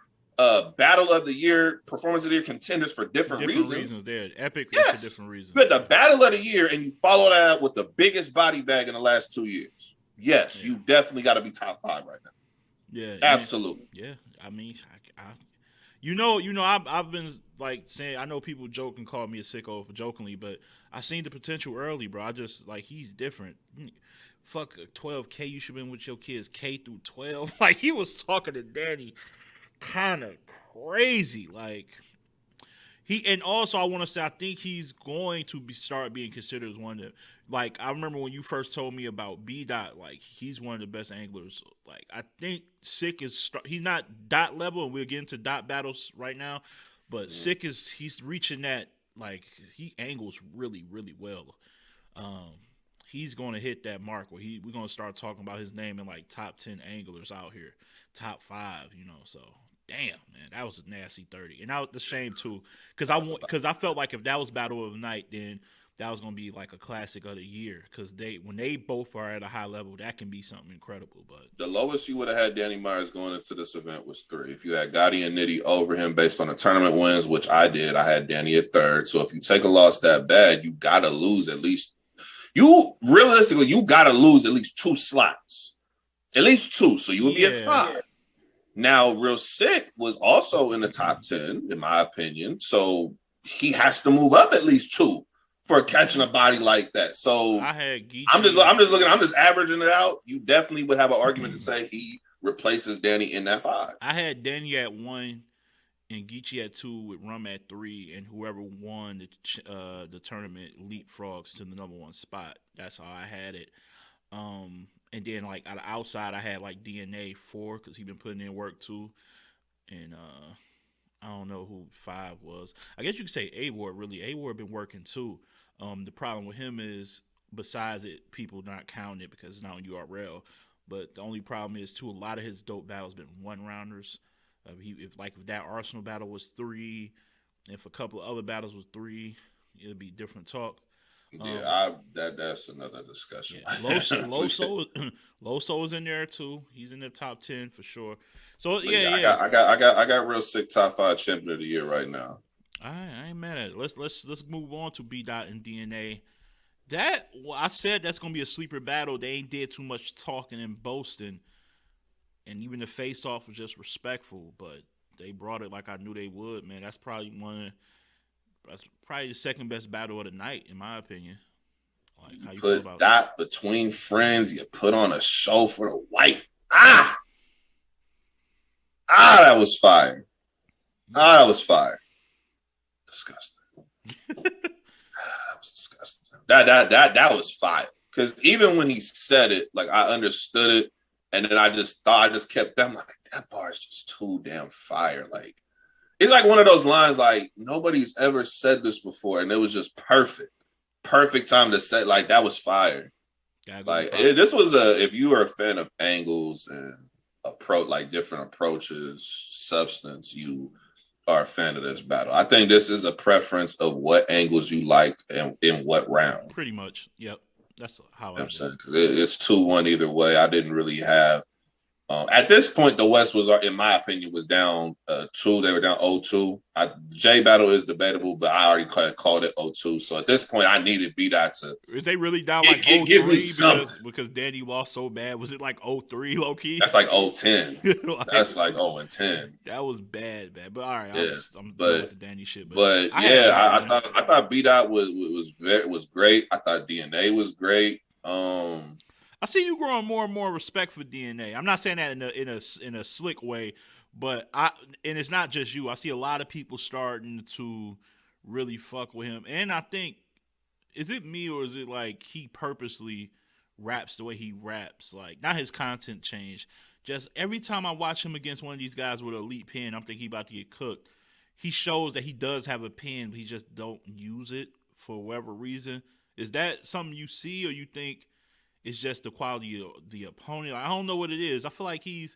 battle of the year, performance of the year contenders for different reasons. They're epic for different reasons. But the battle of the year, and you follow that up with the biggest body bag in the last 2 years. Yes, you definitely got to be top 5 right now. Yeah, absolutely. Yeah, I mean, I've been like saying, I know people joke and call me a sicko jokingly, but I seen the potential early, bro. I just like he's different. Fuck 12K, you should have been with your kids K through 12. Like he was talking to Danny. Kind of crazy, like and also I want to say I think he's going to start being considered as one of like I remember when you first told me about B Dot, like he's one of the best anglers. Like I think Sick is he's not Dot level, and we'll get into Dot battles right now, but Sick he's reaching that, like he angles really really well. He's going to hit that mark where we're going to start talking about his name in like top 10 anglers out here, top 5, so. Damn, man, that was a nasty 30, and that was the shame too, because I felt like if that was Battle of the Night, then that was gonna be like a classic of the year, because when they both are at a high level, that can be something incredible. But the lowest you would have had Danny Myers going into this event was 3. If you had Gotti and Nitty over him based on the tournament wins, which I did, I had Danny at 3rd. So if you take a loss that bad, you gotta lose at least. You gotta lose at least 2 slots, at least 2. So you would be at 5. Yeah. Now, Real Sick was also in the top 10, in my opinion. So he has to move up at least 2 for catching a body like that. So I had Geechee. I'm just averaging it out. You definitely would have an argument to say he replaces Danny in that 5. I had Danny at 1 and Geechee at 2 with Rum at 3, and whoever won the tournament leapfrogs to the number 1 spot. That's how I had it. And then, like, on the outside, I had, like, DNA 4 because he been putting in work, too. And I don't know who 5 was. I guess you could say A-Ward, really. A-Ward been working, too. The problem with him is, besides it, people not counting it because it's not on URL. But the only problem is, too, a lot of his dope battles been 1-rounders. If that Arsenal battle was 3, if a couple of other battles was 3, it'd be different talk. That's another discussion. Yeah. Loso is in there too. He's in the top 10 for sure. So I got Real Sick top 5 champion of the year right now. I ain't mad at it. Let's move on to B Dot and DNA. I said that's gonna be a sleeper battle. They ain't did too much talking and boasting, and even the face off was just respectful. But they brought it like I knew they would. Man, that's probably the second best battle of the night, in my opinion. Like, how you feel about that between friends, you put on a show for the white. that was fire. That was fire. Disgusting. That was disgusting. That was fire. Because even when he said it, like I understood it, and then I just kept them like that bar is just too damn fire. Like it's like one of those lines like nobody's ever said this before, and it was just perfect time to say like that was fire. Like this was if you were a fan of angles and like different approaches, substance, you are a fan of this battle. I think this is a preference of what angles you like and in what round. Pretty much, yep. That's how I'm saying because it's 2-1 either way. I didn't really have. At this point, the West was, in my opinion, was down 2. They were down 0-2. J battle is debatable, but I already called it 0-2. So at this point, I needed B-Dot to. Is they really down like 0-3 because Danny lost so bad? Was it like 0-3 low key? That's like 0-10. That's like 0-10. That was bad. But all right, yeah. I'm done with the Danny shit. But I thought B-Dot was great. I thought DNA was great. I see you growing more and more respect for DNA. I'm not saying that in a slick way, but and it's not just you. I see a lot of people starting to really fuck with him. And I think, is it me or is it like he purposely raps the way he raps? Like, not his content change. Just every time I watch him against one of these guys with an elite pen, I'm thinking he about to get cooked. He shows that he does have a pen, but he just don't use it for whatever reason. Is that something you see, or you think it's just the quality of the opponent? I don't know what it is. I feel like he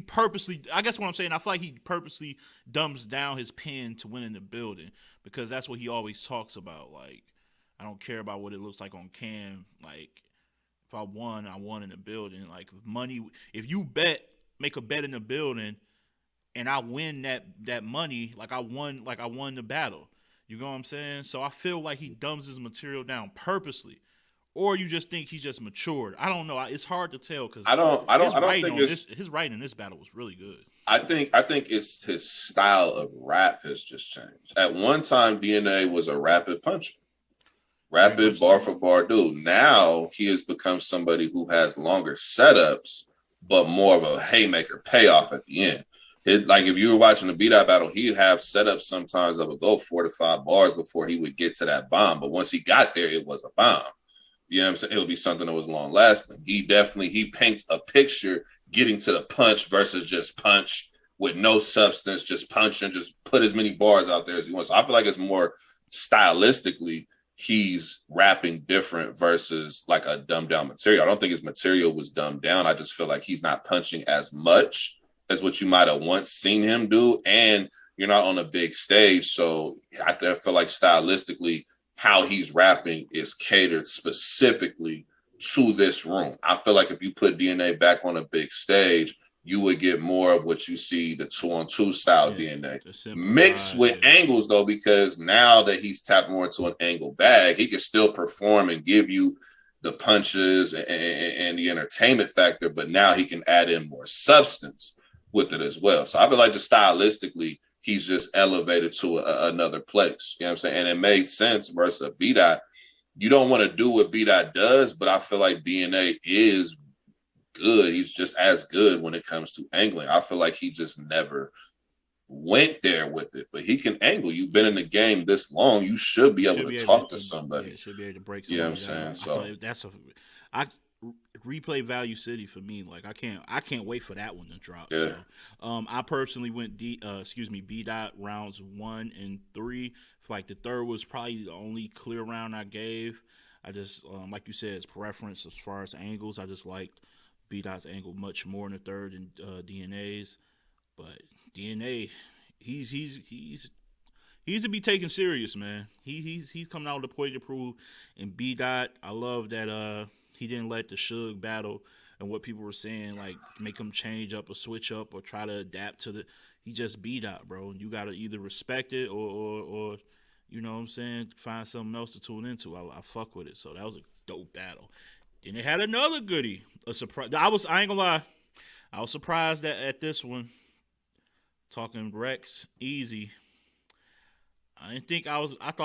purposely, I guess what I'm saying, I feel like he purposely dumbs down his pen to win in the building, because that's what he always talks about. Like, I don't care about what it looks like on cam. Like, if I won in the building. Like, money, if you make a bet in the building and I win that money, like I won the battle. You know what I'm saying? So I feel like he dumbs his material down purposely. Or you just think he just matured. I don't know. It's hard to tell because I don't think his writing in this battle was really good. I think it's his style of rap has just changed. At one time, DNA was a rapid puncher, rapid bar for bar dude. Now he has become somebody who has longer setups, but more of a haymaker payoff at the end. Like if you were watching the B-Dot battle, he'd have setups sometimes that would go 4 to 5 bars before he would get to that bomb. But once he got there, it was a bomb. You know what I'm saying? It would be something that was long lasting. He paints a picture getting to the punch versus just punch with no substance, just punch and just put as many bars out there as he wants. So I feel like it's more stylistically he's rapping different versus like a dumbed down material. I don't think his material was dumbed down. I just feel like he's not punching as much as what you might have once seen him do. And you're not on a big stage. So I feel like stylistically, how he's rapping is catered specifically to this room. I feel like if you put DNA back on a big stage, you would get more of what you see, the 2-on-2 style DNA. Mixed with angles, though, because now that he's tapped more into an angle bag, he can still perform and give you the punches and the entertainment factor, but now he can add in more substance with it as well. So I feel like just stylistically, he's just elevated to another place. You know what I'm saying? And it made sense versus B-Dot. You don't want to do what B-Dot does, but I feel like DNA is good. He's just as good when it comes to angling. I feel like he just never went there with it, but he can angle. You've been in the game this long. You should be able to talk to somebody. Yeah, should be able to break somebody. You know what I'm saying? So replay Value City for me. Like I can't wait for that one to drop. Yeah. So, I personally went B-Dot rounds 1 and 3. Like the third was probably the only clear round I gave. I just like you said, it's preference as far as angles. I just liked B-Dot's angle much more in the third than DNA's. But DNA, he's to be taken serious, man. He's coming out with a point to prove. And B-Dot, I love that he didn't let the Suge battle and what people were saying, like, make him change up or switch up or try to adapt to the. He just B-Dot, bro. And you got to either respect it or you know what I'm saying, find something else to tune into. I fuck with it. So that was a dope battle. Then they had another goodie. A surprise. I ain't gonna lie. I was surprised at this one. Talking Rex, Easy. I thought I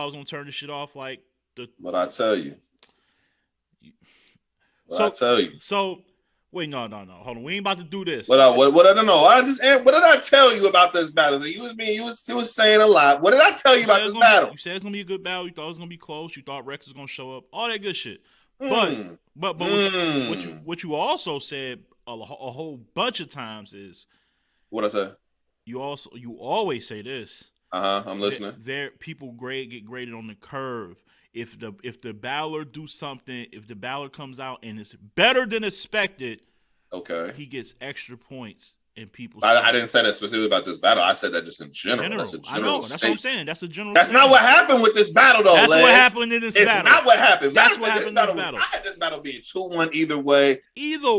was gonna turn this shit off like the. What I tell you. I tell you. So Wait, no. Hold on. We ain't about to do this. What I don't know. What did I tell you about this battle? You was saying a lot. What did I tell you about this battle? You said it's gonna be a good battle. You thought it was gonna be close. You thought Rex was gonna show up. All that good shit. But what you also said a whole bunch of times is what I said. You always say this. I'm listening. There people get graded on the curve. If the battler do something, if the battler comes out and it's better than expected, okay, he gets extra points. And people, I didn't say that specifically about this battle. I said that just in general. That's a general. I know. That's what I'm saying. That's a general. That's not what happened with this battle, though. That's what happened in this battle. It's not what happened. That's what happened in this battle. I had this battle being 2-1 either way. Either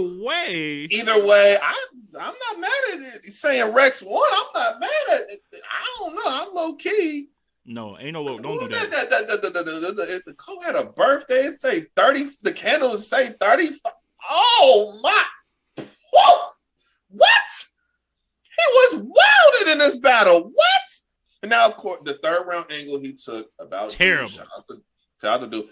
way, I'm not mad at it. He's saying Rex won. I'm not mad at it. I don't know. I'm low key. No, ain't no low. Don't do that. If the co had a birthday, it'd say 30. The candle would say 35. Oh my! Whoa! What? He was wilded in this battle. What? And now, of course, the third round angle he took about terrible. Shout out to dude.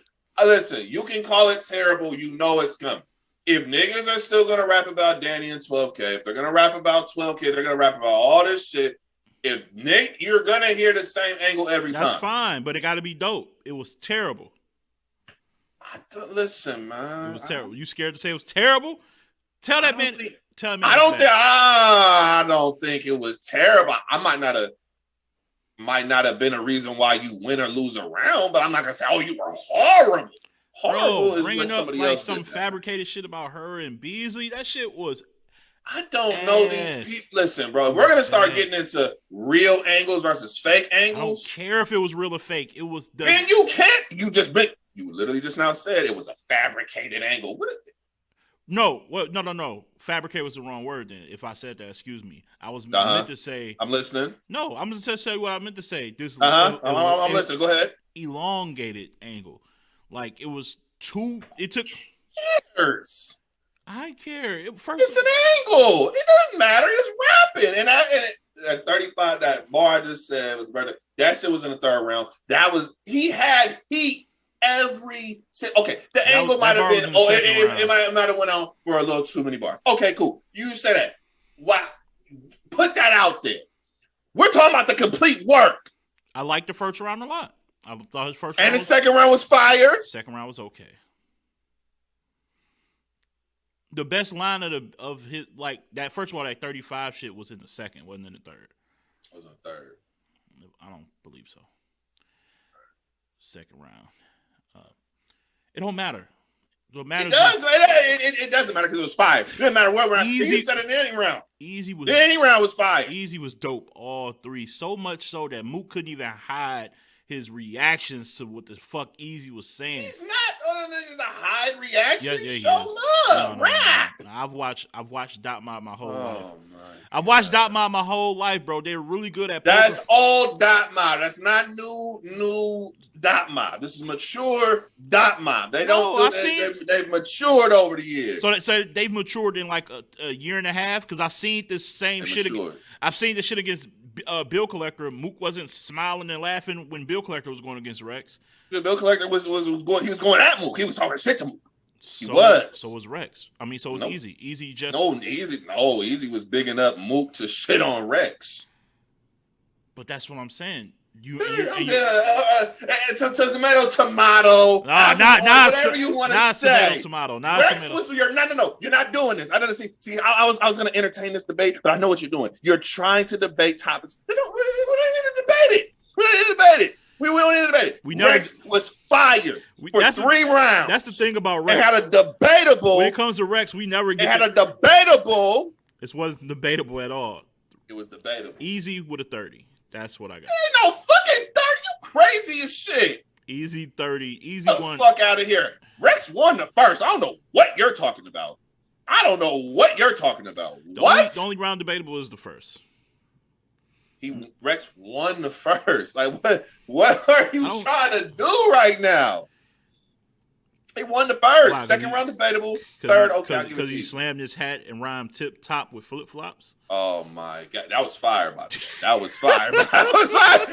Listen, you can call it terrible. You know it's coming. If niggas are still gonna rap about Danny and 12K, if they're gonna rap about 12K, they're gonna rap about all this shit. If Nick, you're gonna hear the same angle every time. That's fine, but it got to be dope. It was terrible. Listen, man. It was terrible. You scared to say it was terrible? Tell that man. Tell me. I don't think it was terrible. I might not have been a reason why you win or lose a round, but I'm not gonna say, oh, you were horrible. Horrible is bringing when up somebody like else some did that. fabricated shit about her and Beasley. That shit was. I don't know these people. Listen, bro, if we're gonna start getting into real angles versus fake angles, I don't care if it was real or fake. It was. Then you can't. You literally just now said it was a fabricated angle. What is it? No, no. Fabricate was the wrong word then. If I said that, excuse me. I meant to say. I'm listening. No, I'm just to say what I meant to say. This. I'm listening. Go ahead. Elongated angle, like it was too. It took years. I care. It's an angle. It doesn't matter. It's rapping, and at 35, that bar I just said was better. That shit was in the third round. He had heat. Okay, the angle might have been. It might have went on for a little too many bars. Okay, cool. You said that. Wow, put that out there. We're talking about the complete work. I liked the first round a lot. I thought his first round. And the second round was fire. Second round was okay. The best line of his like that. First of all, that 35 shit was in the second, wasn't in the third. It was in the third. I don't believe so. Second round. It don't matter. It does. It doesn't matter because it was fire. It doesn't matter where we're at. He said in any round. Any round was fire. Easy was dope. All three. So much so that Mook couldn't even hide his reactions to what the fuck Easy was saying. He's not a hide reaction. Yeah, Show love. Rap. I've watched Dot Mob my whole life. I've watched Dot Mob my whole life, bro. They're really good at poker. That's old Dot Mob. That's not new Dot Mob. This is mature Dot Mob. They've matured over the years. So they've matured in like a year and a half because I've seen this same shit. I've seen this shit against Bill Collector. Mook wasn't smiling and laughing when Bill Collector was going against Rex. Bill Collector was going at Mook. He was talking shit to Mook. So was Rex. I mean, so was Easy. Easy Easy was bigging up Mook to shit on Rex. But that's what I'm saying. Tomato. Whatever you want to say. Tomato. Rex was no. You're not doing this. I didn't see. I was going to entertain this debate, but I know what you're doing. You're trying to debate topics. We don't need to debate it. We don't need to debate it. We don't need to debate it. Rex was fired for 3 rounds. That's the thing about Rex. It had a debatable. When it comes to Rex, we never get. It had a debatable. This wasn't debatable at all. It was debatable. Easy with a 30. That's what I got. There ain't no fucking 30. You crazy as shit. Easy 30. Easy Get one. the fuck out of here. Rex won the first. I don't know what you're talking about. The only round debatable is the first. Rex won the first. Like what are you trying to do right now? He won the first. Wow, second round debatable. Third, okay. Because he slammed his hat and rhymed tip top with flip flops. Oh my god, that was fire, by the way. That was fire.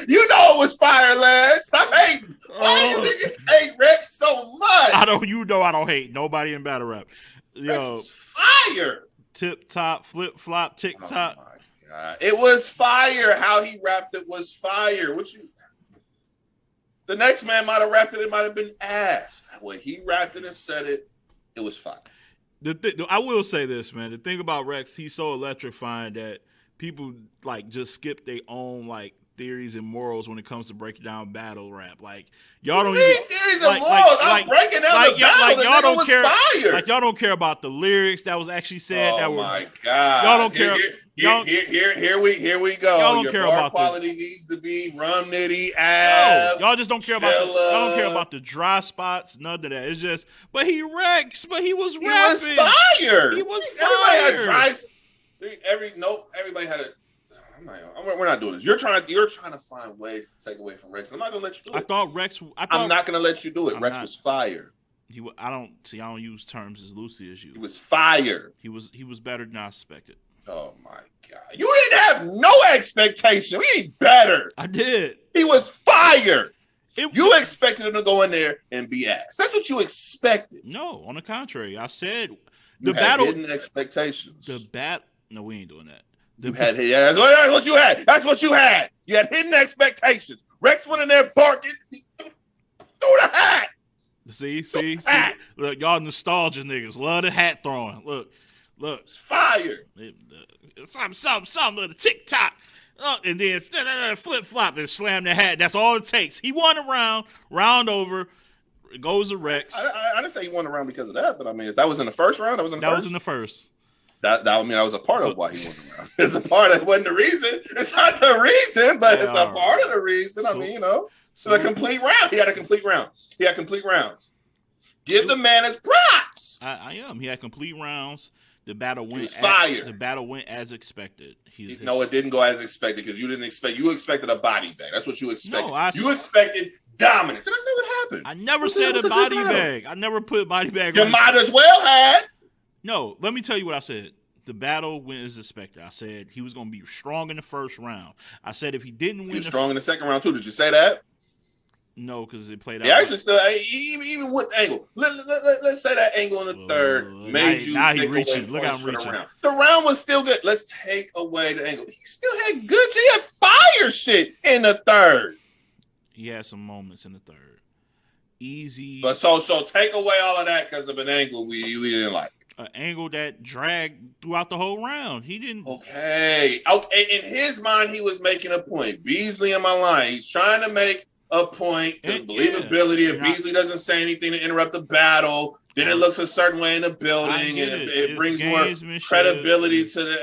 You know it was fire, lad. Stop hating. Why you niggas hate Rex so much? I don't hate nobody in battle rap. Rex was fire. fire. Tip top, flip flop, tick tock. Oh my God. It was fire. How he rapped it was fire. The next man might have rapped it. It might have been ass. When he rapped it and said it, it was fire. I will say this, man. The thing about Rex, he's so electrifying that people like just skip their own like theories and morals when it comes to breaking down battle rap. Like y'all don't even theories and morals. I'm breaking down the battle. Y'all don't care. Fire. Like y'all don't care about the lyrics that was actually said. Oh that were, my God! Y'all don't care. Here we go. Y'all don't Your care bar about quality needs to be rum nitty ass. No, y'all just don't care about. Y'all don't care about the dry spots. None of that. It's just. But he Rex. But he was rapping. He was fire. He was Everybody fire. had dry. Everybody had a. We're not doing this. You're trying to find ways to take away from Rex. I'm not gonna let you do it. I'm not gonna let you do it. Rex was fire. I don't use terms as loosely as you. He was fire. He was better than I expected. Oh my God! You didn't have no expectation. He ain't better. I did. He was fire. You expected him to go in there and be ass. That's what you expected. No, on the contrary, I said you had hidden expectations. No, we ain't doing that. That's what you had. That's what you had. You had hidden expectations. Rex went in there barking. Threw the hat. See. Look, y'all nostalgia niggas love the hat throwing. Look. It's fire. Something with a tick tock. And then flip flop and slam the hat. That's all it takes. He won a round over. It goes to Rex. I didn't say he won a round because of that, but I mean, if that was in the first round, that was in the first. That was a part of why he won the round. It's a part of it wasn't the reason. It's not the reason, but it's a part of the reason. It's a complete round. He had a complete round. He had complete rounds. Give the man his props. I am. He had complete rounds. The battle went fire. The battle went as expected. No, it didn't go as expected because you didn't expect. You expected a body bag. That's what you expected. No, you expected dominance. And that's not what happened. I never said a body bag. I never put body bag. You might as well have. No, let me tell you what I said. The battle went as expected. I said he was going to be strong in the first round. I said if he didn't win, he was strong in the second round too. Did you say that? No, because it played out. Yeah, actually, still even with the angle. Let's say that angle in the third made you take away points for the round. The round was still good. Let's take away the angle. He still had good. He had fire shit in the third. He had some moments in the third. Easy. But so take away all of that because of an angle we didn't like. An angle that dragged throughout the whole round. He didn't. Okay. In his mind, he was making a point. Beasley in my line. He's trying to make a point to believability. If Beasley doesn't say anything to interrupt the battle, then it looks a certain way in the building, and it brings more credibility to the.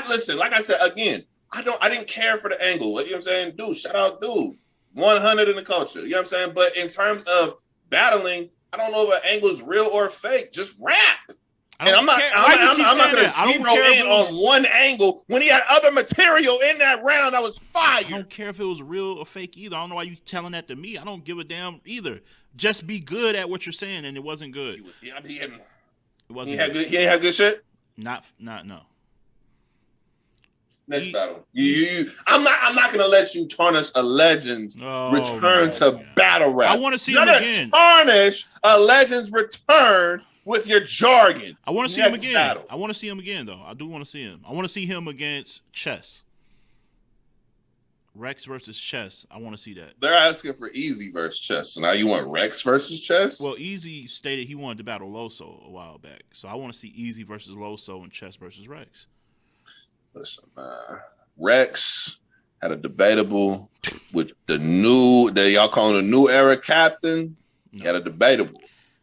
Listen. Like I said again, I didn't care for the angle. You know what I'm saying, dude? Shout out, dude. 100 in the culture. You know what I'm saying? But in terms of battling, I don't know if an angle is real or fake. Just rap. And I'm not going to zero in on one angle when he had other material in that round that was fire. I don't care if it was real or fake either. I don't know why you telling that to me. I don't give a damn either. Just be good at what you're saying, and it wasn't good. He had good shit. No. Next battle. I'm not gonna let you tarnish a legend's return to battle rap. I want to see him again. Tarnish a legend's return with your jargon. I want to see him again. Battle. I want to see him again, though. I do want to see him. I want to see him against Chess. Rex versus Chess. I want to see that. They're asking for Easy versus Chess. So now you want Rex versus Chess? Well, Easy stated he wanted to battle Loso a while back. So I want to see Easy versus Loso and Chess versus Rex. Listen, Rex had a debatable with y'all calling the new era captain. He had a debatable.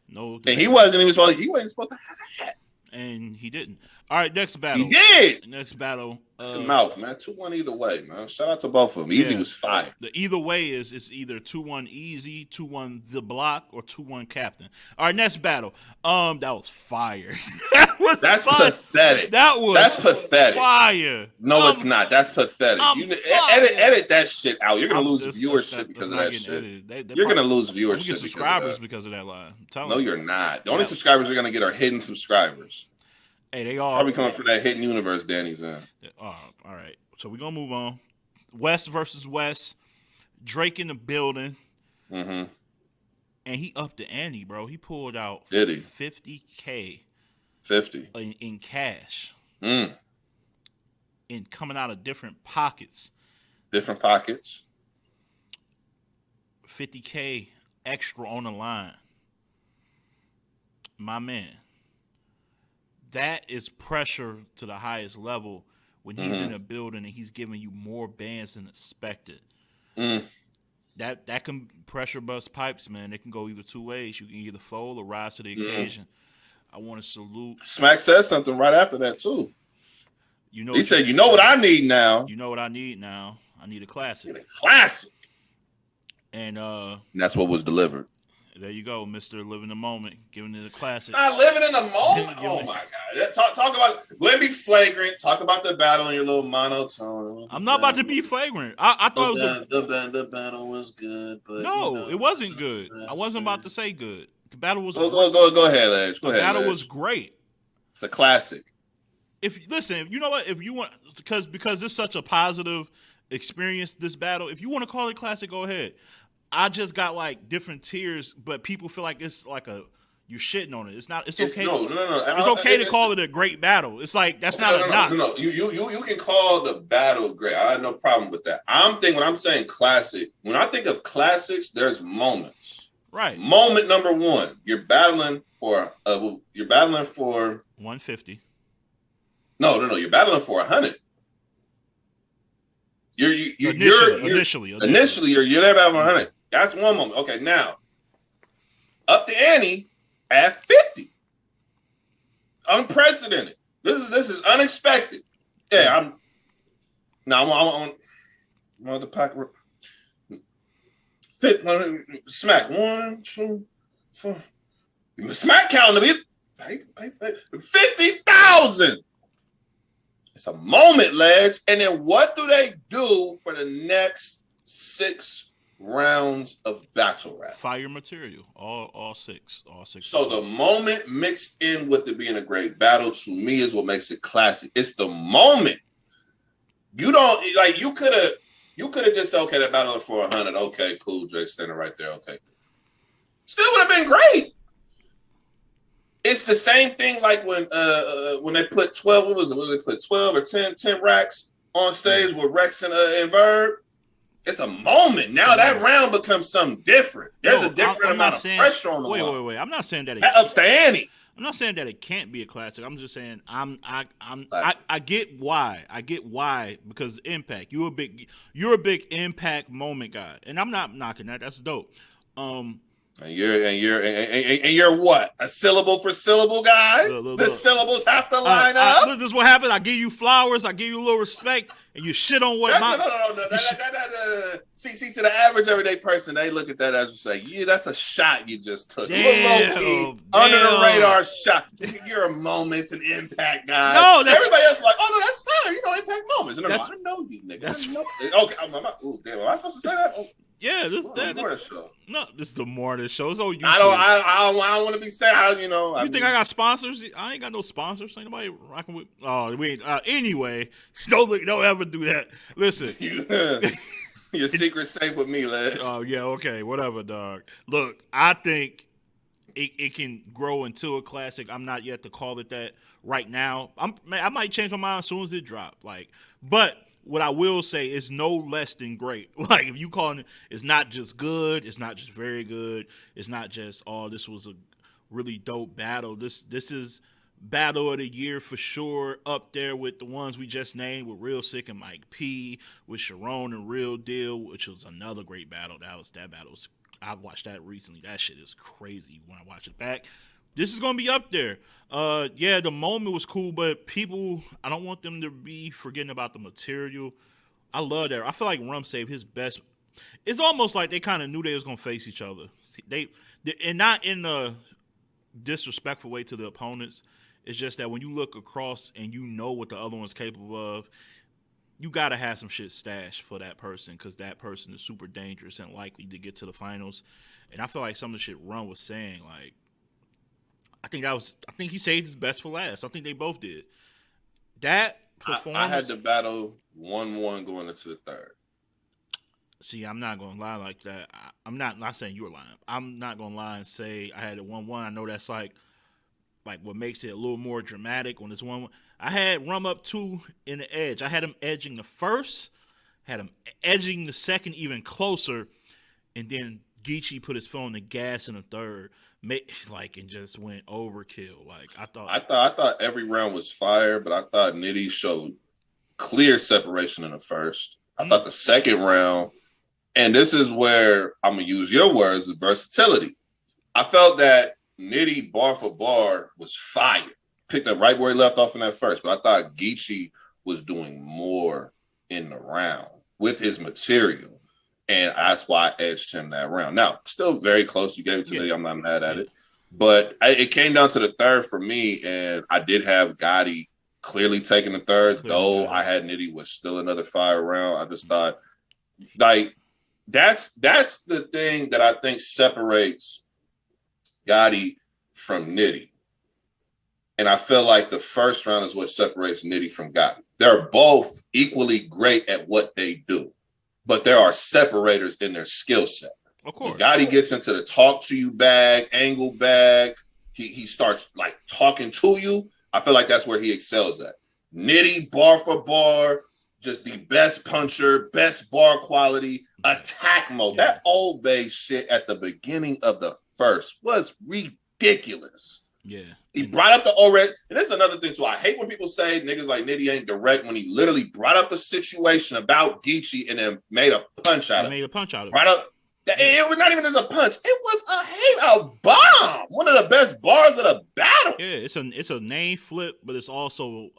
No, and he wasn't supposed to have a hat. And he didn't. All right, next battle. He did. Next battle. Your mouth, man. 2-1 either way, man. Shout out to both of them. Easy was fire. The either way is it's either 2-1 Easy, 2-1 The Block, or 2-1 Captain. All right, next battle. That was fire. That's pathetic. That's pathetic. Fire. No, it's not. That's pathetic. Edit that shit out. You're gonna lose viewership because of that shit. You're gonna lose viewership. Get subscribers because of that line. No, you're not. The only subscribers we're gonna get are hidden subscribers. Hey, they all probably coming from that hidden universe Danny's in. All right. So we're gonna move on. West versus West. Drake in the building. Mm-hmm. And he upped the ante, bro. He pulled out Did he? $50K. 50 in cash, Mm. and coming out of different pockets. Different pockets. 50K extra on the line. My man. That is pressure to the highest level when he's in a building and he's giving you more bands than expected. Mm. That can pressure bust pipes, man. It can go either two ways. You can either fold or rise to the occasion. I want to salute. Smack said something right after that too. You know, he said, "You know what I need now? You know what I need now? I need a classic." Need a classic. And that's what was delivered. There you go, Mr. Living the Moment, giving it a classic. It's not living in the moment. Oh my God! Talk about. Let me be flagrant. Talk about the battle in your little monotone. I'm not about to be flagrant. I thought the battle was good, but no, it wasn't good. I wasn't about to say good. The battle was go ahead, Ledge. The battle was great. It's a classic. Listen, you know what? If you want, because it's such a positive experience, this battle. If you want to call it classic, go ahead. I just got like different tiers, but people feel like it's like you're shitting on it. It's not. It's okay. No. It's okay to call it a great battle. It's like that's not a knock. No. You can call the battle great. I have no problem with that. When I'm saying classic, when I think of classics, there's moments. Right. Moment number one, you're battling for 150. No. You're battling for 100. Initially, you're there battling for 100. That's one moment. Okay, now up the ante at 50. Unprecedented. This is unexpected. Yeah, I'm on the pack. Fit smack 1, 2, 4. Smack counting to be 50,000. It's a moment, lads. And then what do they do for the next 6 rounds of battle rap? Fire material, all six. So the moment mixed in with it being a great battle, to me, is what makes it classic. It's the moment. You don't like. You could have just said, okay, the battle for 100. Okay, cool. Drake standing right there. Okay, still would have been great. It's the same thing like when they put 12. What was it? When they put 12 or 10 racks on stage with Rex and Verb. It's a moment. Now that round becomes something different. There's a different amount of pressure on the line. Wait. I'm not saying that that ups the ante. I'm not saying that it can't be a classic. I'm just saying I get why. I get why, because impact. You're a big impact moment guy, and I'm not knocking that. That's dope. And you're what? A syllable for syllable guy? Look. The syllables have to line up. This is what happened. I give you flowers. I give you a little respect, and you shit on what No. See, to the average everyday person, they look at that as and say, "Yeah, that's a shot you just took. Low key, under the radar shot. You're a moments and impact guy." No, so everybody else is like, "Oh no, that's fire. Impact moments." And I know you, nigga. Okay, damn. Am I supposed to say that? Oh. Yeah, this show. No, this is the morning show. It's on YouTube. I don't want to be sad. You think I got sponsors? I ain't got no sponsors. Ain't nobody rocking with. Oh, we ain't. Anyway, don't ever do that. Listen, your secret's safe with me, Les. Oh yeah, okay, whatever, dog. Look, I think it can grow into a classic. I'm not yet to call it that right now. I might change my mind as soon as it drops. But. What I will say is no less than great. Like, if you calling it, it's not just good, it's not just very good, it's not just, this was a really dope battle. This is battle of the year for sure, up there with the ones we just named, with Real Sick and Mike P, with Sharon and Real Deal, which was another great battle. That battle was, I watched that recently. That shit is crazy when I watch it back. This is gonna be up there. The moment was cool, but people, I don't want them to be forgetting about the material. I love that. I feel like Rum saved his best. It's almost like they kind of knew they was gonna face each other. And not in a disrespectful way to the opponents. It's just that when you look across and you know what the other one's capable of, you gotta have some shit stashed for that person, because that person is super dangerous and likely to get to the finals. And I feel like some of the shit Rum was saying, like, I think he saved his best for last. I think they both did. That performance. I had the battle 1-1 going into the third. See, I'm not gonna lie like that. I'm not saying you were lying. I'm not gonna lie and say I had it 1-1. I know that's like like what makes it a little more dramatic when it's 1-1. I had Rum up 2 in the edge. I had him edging the first, had him edging the second even closer, and then Geechee put his foot on the gas in the third, and just went overkill. Like I thought every round was fire, but I thought Nitty showed clear separation in the first. I thought the second round, and this is where I'm gonna use your words, versatility. I felt that Nitty bar for bar was fire. Picked up right where he left off in that first, but I thought Geechee was doing more in the round with his material, and that's why I edged him that round. Now, still very close. You gave it to Nitty. I'm not mad at it, but it came down to the third for me, and I did have Gotti clearly taking the third, though I had Nitty was still another fire round. I just thought, like, that's the thing that I think separates Gotti from Nitty. And I feel like the first round is what separates Nitty from Gotti. They're both equally great at what they do, but there are separators in their skill set. Of course. When Gotti gets into the talk to you bag, angle bag, he starts like talking to you. I feel like that's where he excels at. Nitty, bar for bar, just the best puncher, best bar quality, attack mode. That old base shit at the beginning of the first was ridiculous. Yeah. He brought up the ORED, and this is another thing too. I hate when people say niggas like Nitty ain't direct when he literally brought up a situation about Geechee and then made a punch out of it. Brought up it was not even as a punch. It was a bomb. One of the best bars of the battle. Yeah, it's a name flip, but it's also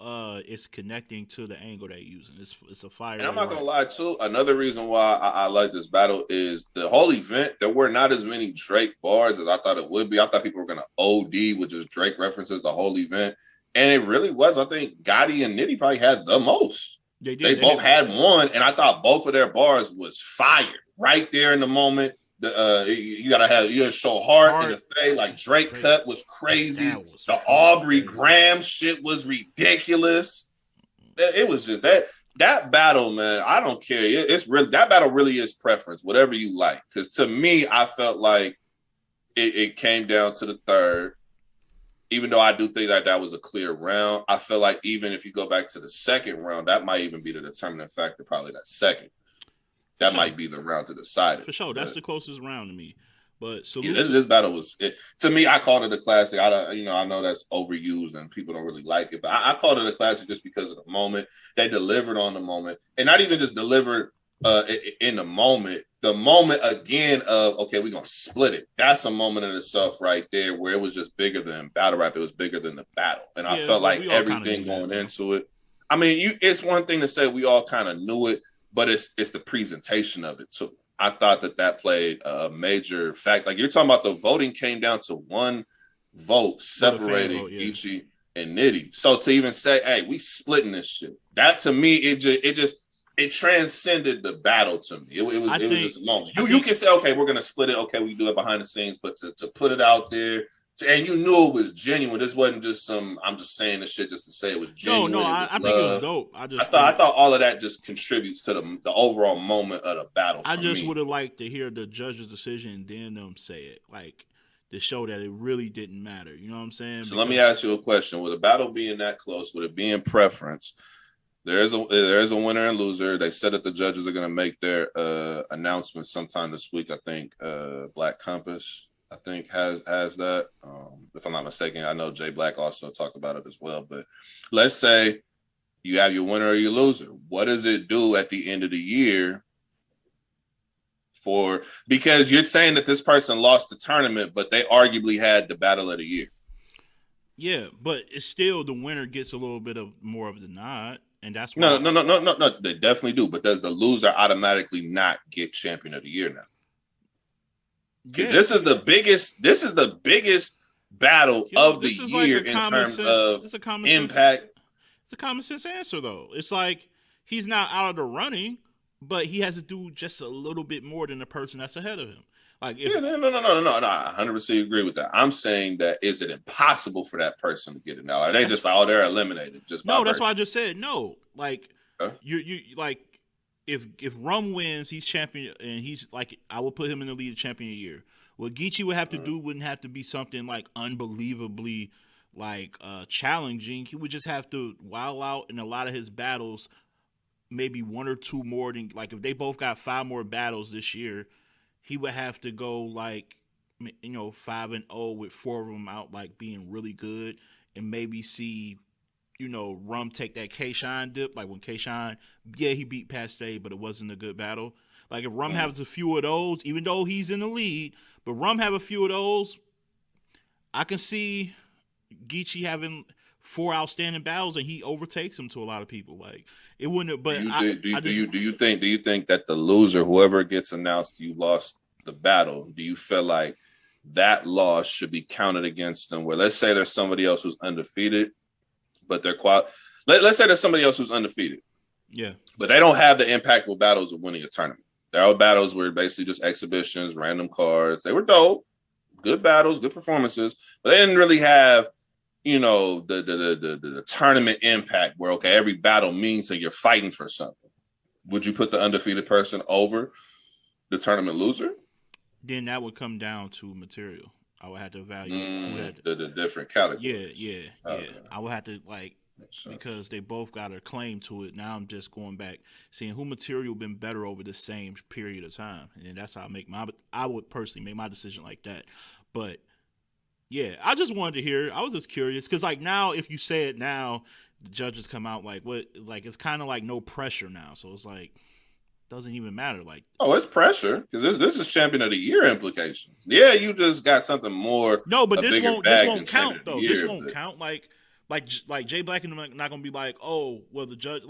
it's connecting to the angle they're using. It's a fire. And I'm not gonna lie too. Another reason why I like this battle is the whole event. There were not as many Drake bars as I thought it would be. I thought people were gonna OD with just Drake references the whole event, and it really was. I think Gotti and Nitty probably had the most. They both had one, and I thought both of their bars was fire. Right there in the moment, you gotta show heart in the face. Like Drake cut was crazy. The Aubrey Graham shit was ridiculous. It was just that battle, man. I don't care. It's really that battle really is preference, whatever you like. Because to me, I felt like it came down to the third. Even though I do think that was a clear round, I feel like even if you go back to the second round, that might even be the determining factor. Probably that second. That might be the round to decide it. For sure. That's the closest round to me. But this battle was to me, I called it a classic. I know that's overused and people don't really like it, but I called it a classic just because of the moment. They delivered on the moment, and not even just delivered in the moment. The moment again of okay, we're gonna split it. That's a moment in itself right there where it was just bigger than battle rap. It was bigger than the battle, and I felt like everything going into it. I mean, it's one thing to say we all kind of knew it. But it's the presentation of it too. I thought that played a major fact. Like you're talking about, the voting came down to one vote separating Geechee and Nitty. So to even say, "Hey, we splitting this shit," that to me it transcended the battle to me. It was just a moment. You can say, "Okay, we're gonna split it. Okay, we do it behind the scenes," but to put it out there. And you knew it was genuine. This wasn't just I'm just saying this shit just to say it was genuine. No, I think it was dope. I thought all of that just contributes to the overall moment of the battle. I just would have liked to hear the judge's decision and then them say it, like to show that it really didn't matter. You know what I'm saying? So let me ask you a question: with a battle being that close, with it being preference, there is a winner and loser. They said that the judges are going to make their announcement sometime this week. I think Black Compass, I think has that. If I'm not mistaken, I know Jay Black also talked about it as well. But let's say you have your winner or your loser. What does it do at the end of the year? Because you're saying that this person lost the tournament, but they arguably had the battle of the year. Yeah, but it's still the winner gets a little bit of more of the nod, and that's why. No. They definitely do. But does the loser automatically not get champion of the year now? Because this is the biggest battle of the year in terms of impact. It's a common sense answer, though. It's like he's not out of the running, but he has to do just a little bit more than the person that's ahead of him. Like, no, I 100% agree with that. I'm saying that is it impossible for that person to get it now? Are they just like, they're eliminated? Just no, that's why I just said no. Like you like. If Rum wins, he's champion, and he's like, I will put him in the lead of champion of the year. What Geechee would have to do wouldn't have to be something like unbelievably challenging. He would just have to wild out in a lot of his battles, maybe one or two more than like if they both got 5 more battles this year, he would have to go 5-0 with 4 of them out being really good, and maybe see Rum take that K-Shine dip, like when K-Shine, he beat Paste, but it wasn't a good battle. Like if Rum has a few of those, even though he's in the lead, but Rum have a few of those, I can see Geechee having 4 outstanding battles and he overtakes him to a lot of people. Like it wouldn't. But do you think that the loser, whoever gets announced, you lost the battle? Do you feel like that loss should be counted against them? Where let's say there's somebody else who's undefeated, but they're let's say there's somebody else who's undefeated, but they don't have the impactful battles of winning a tournament. There are battles where basically just exhibitions, random cards. They were dope, good battles, good performances, but they didn't really have the tournament impact where every battle means that you're fighting for something. Would you put the undefeated person over the tournament loser? Then that would come down to material. I would have to evaluate the different categories. Yeah. I would have to because they both got a claim to it. Now I'm just going back, seeing who material been better over the same period of time, and that's how I would personally make my decision like that. But yeah, I just wanted to hear. I was just curious because now, if you say it now, the judges come out it's kind of no pressure now, so it's doesn't even matter. It's pressure because this is champion of the year implications. Yeah, you just got something more. No, but this won't count though. This won't count. Like Jay Black and them not gonna be the judge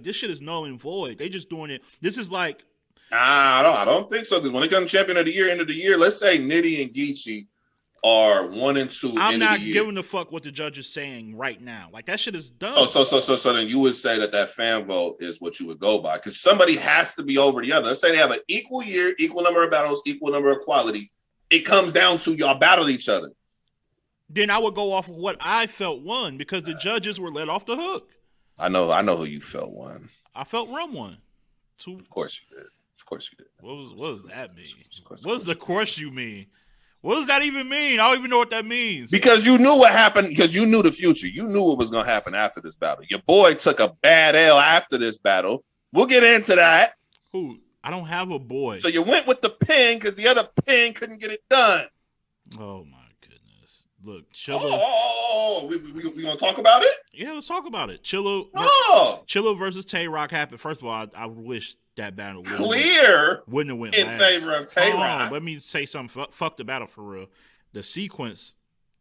this shit is null and void. They just doing it. This is I don't think so, because when it comes to champion of the year, end of the year, let's say Nitty and Geechee are 1 and 2. I'm not giving a fuck what the judge is saying right now. That shit is done. So then you would say that fan vote is what you would go by, because somebody has to be over the other. Let's say they have an equal year, equal number of battles, equal number of quality. It comes down to y'all battle each other. Then I would go off of what I felt won, because the judges were let off the hook. I know who you felt won. I felt Rum won. Of course you did. What does that mean? What does the course you mean? What does that even mean? I don't even know what that means. Because you knew what happened, because you knew the future. You knew what was going to happen after this battle. Your boy took a bad L after this battle. We'll get into that. Who? I don't have a boy. So you went with the pin because the other pin couldn't get it done. Oh, my goodness. Look, Chilla. We going to talk about it? Yeah, let's talk about it. Chilla versus Tay Rock happened. First of all, I wish that battle wouldn't have went in last. Favor of Tay Rock. Let me say something. Fuck the battle for real. The sequence,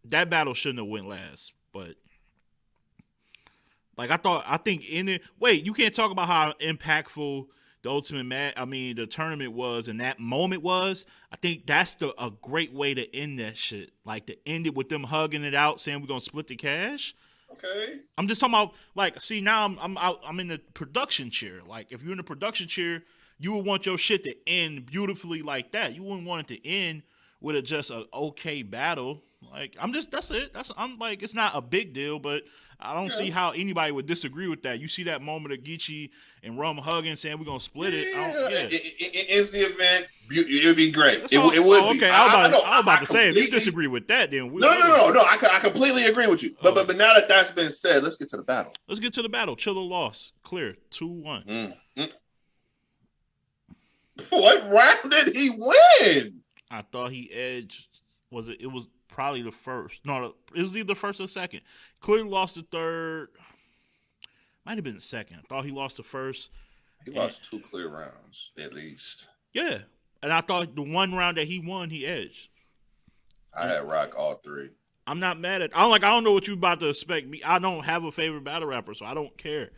that battle shouldn't have went last. But I think in it. Wait, you can't talk about how impactful the tournament was and that moment was. I think that's a great way to end that shit. To end it with them hugging it out, saying we're gonna split the cash. Okay. I'm just talking about see, now I'm in the production chair. If you're in the production chair, you would want your shit to end beautifully like that. You wouldn't want it to end with just an okay battle. That's it. It's not a big deal, but I don't see how anybody would disagree with that. You see that moment of Geechee and Rum hugging, saying we're gonna split it. It ends the event. It would be great. It would be. Okay, I was about to say, if you disagree with that, then no. I completely agree with you. But now that that's been said, let's get to the battle. Chilla lost. Clear. 2-1. What round did he win? I thought he edged. It was probably the first. No, it was either the first or second. Clearly lost the third. Might have been the second. I thought he lost the first. He lost 2 clear rounds, at least. Yeah. And I thought the one round that he won, he edged. I had Rock all 3. I'm not mad at. I don't know what you about to expect me. I don't have a favorite battle rapper, so I don't care.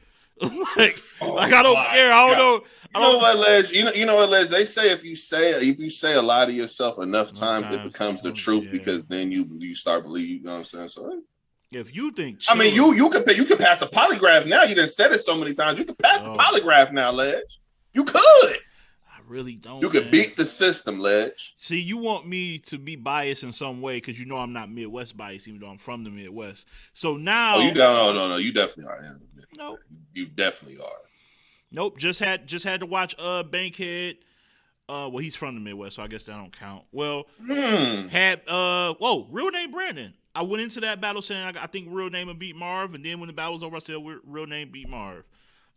I don't care. I don't know. You know what, Ledge? You know what, Ledge? They say if you say a lie to yourself enough times, it becomes the truth, because then you start believing. You know what I'm saying? So if you think, you could pass a polygraph now. You done said it so many times. You could pass the polygraph now, Ledge. You could. I really don't. You could beat the system, Ledge. See, you want me to be biased in some way because you know I'm not Midwest biased, even though I'm from the Midwest. So now, no, you definitely are. Nope. You definitely are. Nope. Just had to watch Bankhead Well, he's from the Midwest, so I guess that don't count. Well, Hmm. had real name Brandon. I went into that battle saying I think real name would beat Marv, and then when the battle was over, I said real name beat Marv.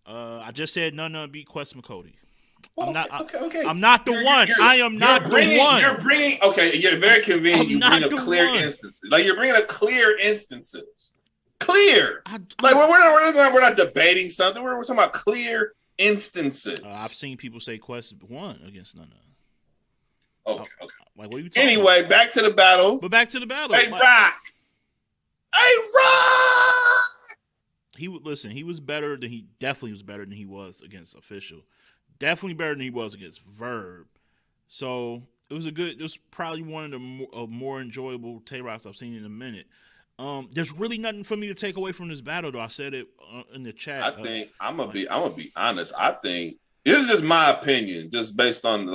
I just said none beat Quest McCody. Well, okay. I'm not the one. I am not the one. You're bringing. Okay, you're very convenient. You bring up clear instances. Like you're bringing up clear instances. Clear. Like we're not debating something. We're talking about clear instances. I've seen people say Quest won against none. Okay. Like what are you talking Anyway, about? back to the battle. But back to the battle. Hey, Rock. He would listen. He was better than he definitely was better than he was against Official. Definitely better than he was against Verb. So it was probably one of the more enjoyable Tay-Rocks I've seen in a minute. There's really nothing for me to take away from this battle, though. I said it in the chat. I think I'm gonna be honest. I think this is just my opinion, just based on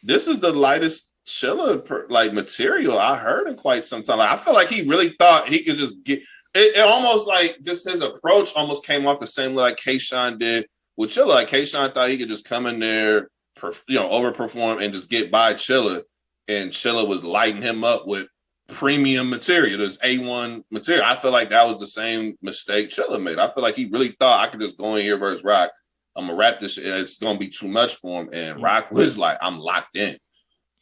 this is the lightest Chilla material I heard in quite some time. I feel like he really thought he could just get it. Almost like just his approach almost came off the same way like K-Shine did with Chilla. Like K-Shine thought he could just come in there, overperform and just get by Chilla, and Chilla was lighting him up with premium material. There's A1 material. I feel like that was the same mistake Chilla made. I feel like he really thought I could just go in here versus Rock. I'm gonna rap this shit, and it's gonna be too much for him. And Rock was like, I'm locked in.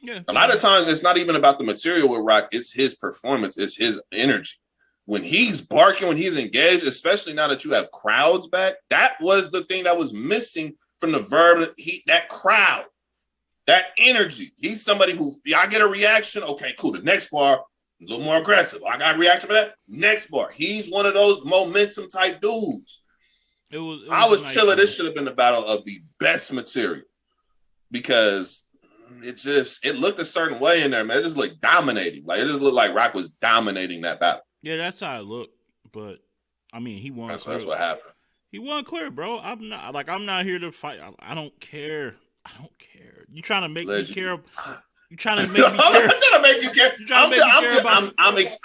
Yeah. A lot of times it's not even about the material with Rock, it's his performance, it's his energy. When he's barking, when he's engaged, especially now that you have crowds back, that was the thing that was missing from the Verb. That crowd, that energy. He's somebody who, I get a reaction. Okay, cool. The next bar, a little more aggressive. I got a reaction for that. Next bar. He's one of those momentum type dudes. I was Chilla. This should have been the battle of the best material because it looked a certain way in there, man. It just looked dominating. Like it just looked like Rock was dominating that battle. Yeah, that's how it looked. But I mean, he won. That's what happened. He won clear, bro. I'm not here to fight. I don't care. You trying to make me care? You trying to make me care? I'm trying to make you care.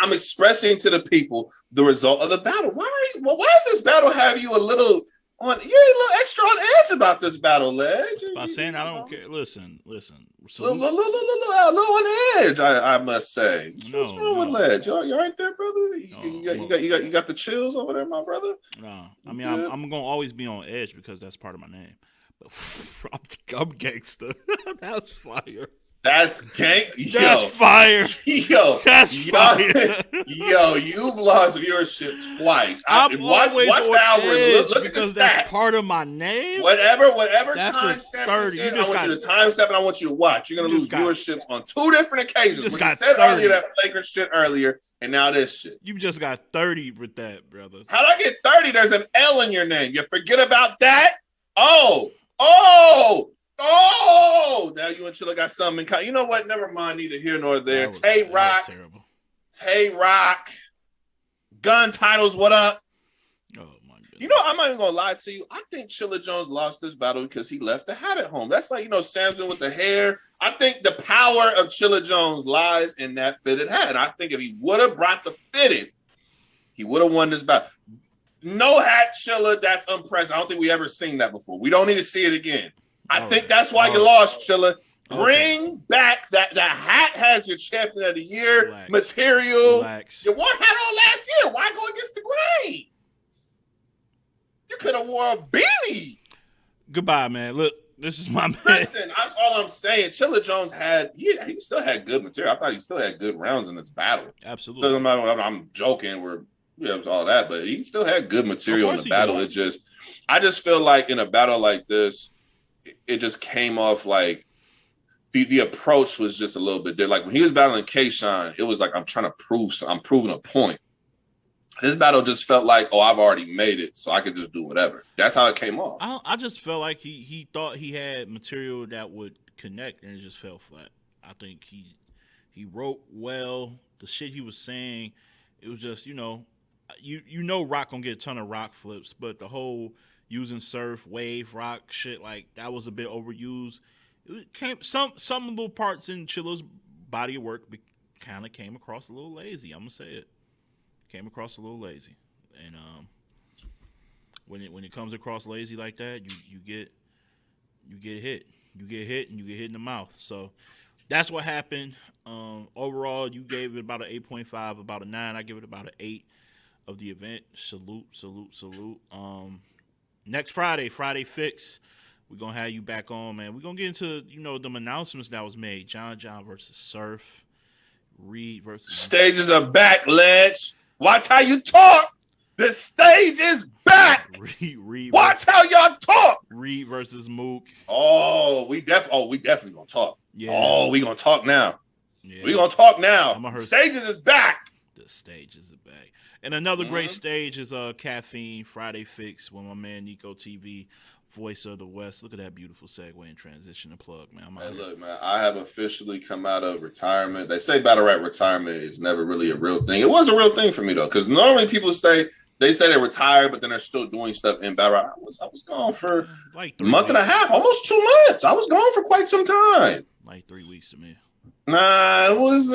I'm expressing to the people the result of the battle. Why does this battle have you a little on? You're a little extra on edge about this battle, Ledge. By saying I don't care. Listen. Little on edge, I must say. What's wrong with Ledge? You right there, brother? You got the chills over there, my brother. No, I mean I'm gonna always be on edge because that's part of my name. But I'm gangster. That's fire. That's gang. That's fire. That's fire. You've lost viewership twice. Watch the algorithm. Look at the stats. That's part of my name. Whatever time stamp this is, I want you to time step and I want you to watch. You're gonna lose viewership on 2 different occasions. You said 30. Earlier that flagrant shit earlier, and now this shit. You just got 30 with that, brother. How'd I get 30? There's an L in your name. You forget about that? Oh, now you and Chilla got something in common. You know what? Never mind, neither here nor there. Tay-Rock. Gun titles, what up? Oh, my goodness. You know, I'm not even going to lie to you. I think Chilla Jones lost this battle because he left the hat at home. That's like, Samson with the hair. I think the power of Chilla Jones lies in that fitted hat. And I think if he would have brought the fitted, he would have won this battle. No hat, Chilla, that's unprecedented. I don't think we ever seen that before. We don't need to see it again. I think that's why you lost, Chilla. Bring back that hat has your champion of the year material. Relax. You wore hat on last year. Why go against the grain? You could have wore a beanie. Goodbye, man. Look, this is my man. Listen, that's all I'm saying. Chilla Jones he still had good material. I thought he still had good rounds in this battle. Absolutely. I'm joking. It was all that, but he still had good material in the battle. I just feel like in a battle like this, it just came off like the approach was just a little bit different. Like when he was battling K-Shine, it was like I'm proving a point. His battle just felt like, I've already made it, so I could just do whatever. That's how it came off. I just felt like he thought he had material that would connect, and it just fell flat. I think he wrote well. The shit he was saying, it was just Rock gonna get a ton of rock flips, but the whole using surf, wave, rock shit, like that was a bit overused. It came some little parts in Chilla's body of work kind of came across a little lazy. I'm gonna say it came across a little lazy, and when it comes across lazy like that, you get hit. You get hit and you get hit in the mouth. So that's what happened. Overall, you gave it about an 8.5, about a 9. I give it about an 8 of the event. Salute, salute, salute. Next Friday Fix. We're going to have you back on, man. We're going to get into, them announcements that was made. John versus Surf. Reed versus... Stages are back, Ledge. Watch how you talk. The stage is back. Reed Watch how y'all talk. Reed versus Mook. Oh, we definitely going to talk. Yeah. Oh, we going to talk now. Yeah. We going to talk now. Stages is back. The stages are back. And another great stage is Caffeine Friday Fix with my man Nico TV, voice of the West. Look at that beautiful segue and transition and plug, man. Look, man, I have officially come out of retirement. They say battle rap retirement is never really a real thing. It was a real thing for me though, because normally people say they retire, but then they're still doing stuff in battle rap. I was gone for like a month and a half, almost 2 months. I was gone for quite some time. Like 3 weeks to me. Nah, it was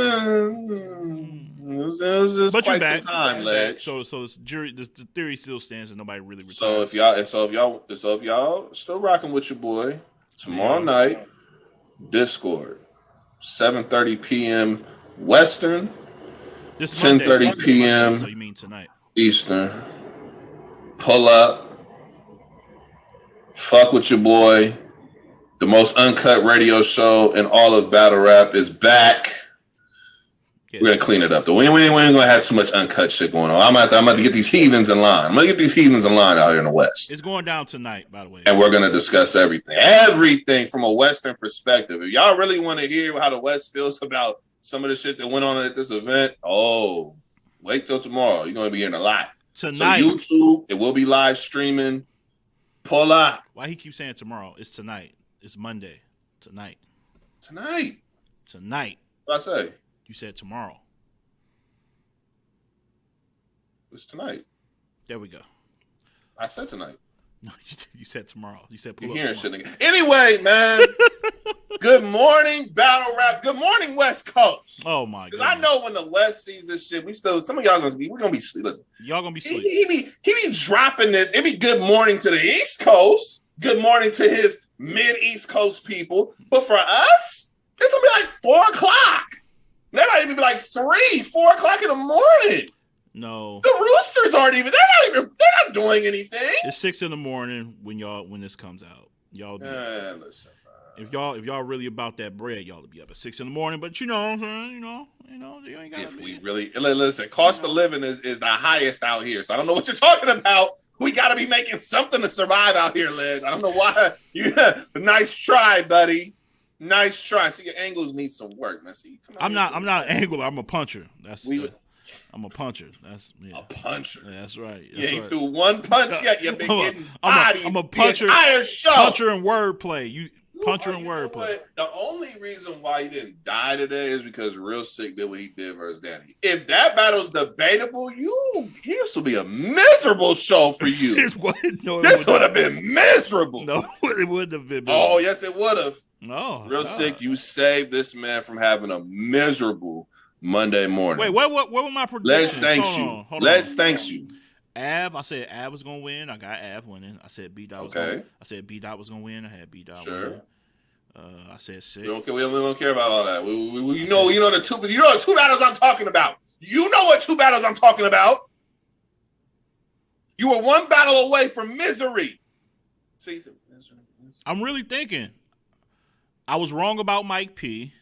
just but quite some time, Ledge. So the theory still stands that nobody really retired. So if y'all still rocking with your boy, tomorrow night, Discord, 7:30 p.m. Western, 10:30 p.m. So you mean tonight? Eastern. Pull up, fuck with your boy. The most uncut radio show in all of battle rap is back. Yes. We're gonna clean it up though. We ain't gonna have too much uncut shit going on. I'm about to get these heathens in line. I'm gonna get these heathens in line out here in the West. It's going down tonight, by the way. And we're gonna discuss everything from a Western perspective. If y'all really want to hear how the West feels about some of the shit that went on at this event, wait till tomorrow. You're gonna be hearing a lot. Tonight. So YouTube, it will be live streaming. Pull up. Why he keep saying tomorrow? It's tonight. It's Monday. Tonight. What I say? You said tomorrow. It's tonight. There we go. I said tonight. No, you said tomorrow. You said pull up tomorrow. Shit again. Anyway, man. Good morning, battle rap. Good morning, West Coast. Oh my god. Because I know when the West sees this shit, some of y'all we're gonna be sleep. Listen. Y'all gonna be sleep. He be dropping this. It be good morning to the East Coast. Good morning to his mid-East Coast people. But for us, it's going to be like 4 o'clock. They might even be like 3, 4 o'clock in the morning. No. The Roosters they're not doing anything. It's 6 in the morning when this comes out. Y'all listen. If y'all really about that bread, y'all would be up at 6 in the morning. But you ain't gotta if we really listen, cost of living is the highest out here. So I don't know what you're talking about. We got to be making something to survive out here, Liz. I don't know why. Nice try, buddy. Nice try. See, your angles need some work, man. See, I'm not an angler. I'm a puncher. I'm a puncher. A puncher. That's right. You ain't threw one punch yet. You've been getting bodied. I'm a puncher. Puncher and wordplay. Puncher and wordplay. The only reason why he didn't die today is because Real Sick did what he did versus Danny. If that battle's debatable, this will be a miserable show for you. This would have been miserable. No, it wouldn't have been. Oh, yes, it would have. No. Real Sick, you saved this man from having a miserable Monday morning. Wait, what were my predictions? Let's thanks you. I said Av was gonna win. I got Av winning. I said B Dot was gonna win. I had B Dot winning. I said Sick. We don't care about all that. You know the two battles I'm talking about. You know what 2 battles I'm talking about. You were 1 battle away from misery. I'm really thinking. I was wrong about Mike P.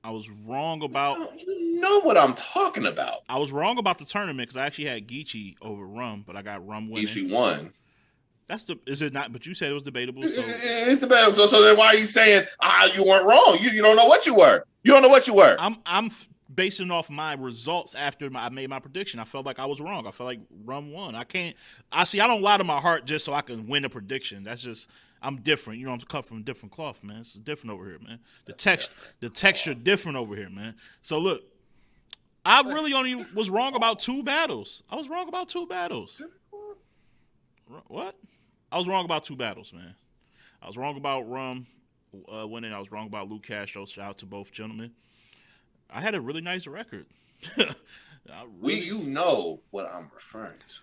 I was wrong about... You know what I'm talking about. I was wrong about the tournament because I actually had Geechee over Rum, but I got Rum winning. Geechee won. Is it not? But you said it was debatable. So. It's debatable. So then why are you saying you weren't wrong? You don't know what you were. You don't know what you were. I'm basing off my results after I made my prediction. I felt like I was wrong. I felt like Rum won. I don't lie to my heart just so I can win a prediction. That's just... I'm different. I'm cut from a different cloth, man. It's different over here, man. The texture different over here, man. So look, I really only was wrong about 2 battles. I was wrong about 2 battles. What? I was wrong about 2 battles, man. I was wrong about Rum winning. I was wrong about Luke Castro. Shout out to both gentlemen. I had a really nice record. You know what I'm referring to.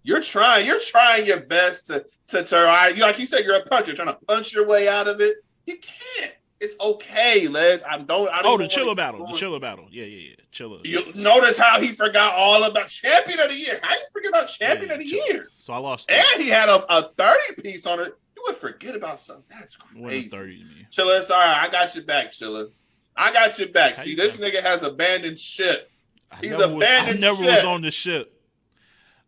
You're trying your best to like you said, you're a puncher, trying to punch your way out of it. You can't. It's okay, Ledge. I don't the Chiller battle. The Chiller battle. Yeah. Chiller. You notice how he forgot all about Champion of the Year. How you forget about Champion of the Year? So I lost. And he had a 30 piece on it. You would forget about something. That's crazy. 30 to me. Chiller, it's all right. I got your back, Chiller. I got your back. See, this nigga has abandoned ship. He's abandoned ship. I never was on the ship.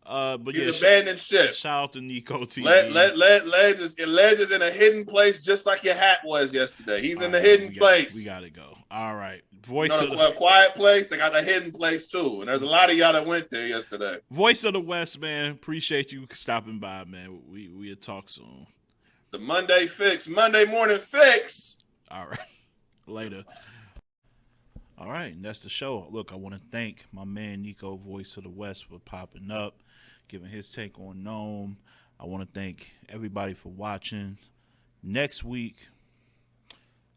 But he's abandoned ship. Shout out to Nico TV. Ledge is in a hidden place, just like your hat was yesterday. He's in the hidden place. We gotta go. All right. A quiet place. They got a hidden place too, and there's a lot of y'all that went there yesterday. Voice of the West, man. Appreciate you stopping by, man. We'll talk soon. The Monday morning fix. All right. Later. All right, and that's the show. Look, I want to thank my man Nico, Voice of the West, for popping up, giving his take on Nome. I want to thank everybody for watching. Next week,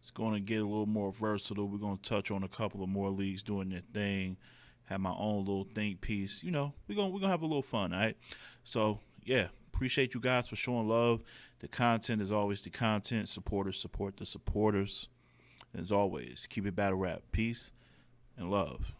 it's going to get a little more versatile. We're going to touch on a couple of more leagues doing their thing, have my own little think piece. You know, we're gonna have a little fun, all right? So, yeah, appreciate you guys for showing love. The content is always the content. Supporters support the supporters. As always, keep it battle rap. Peace and love.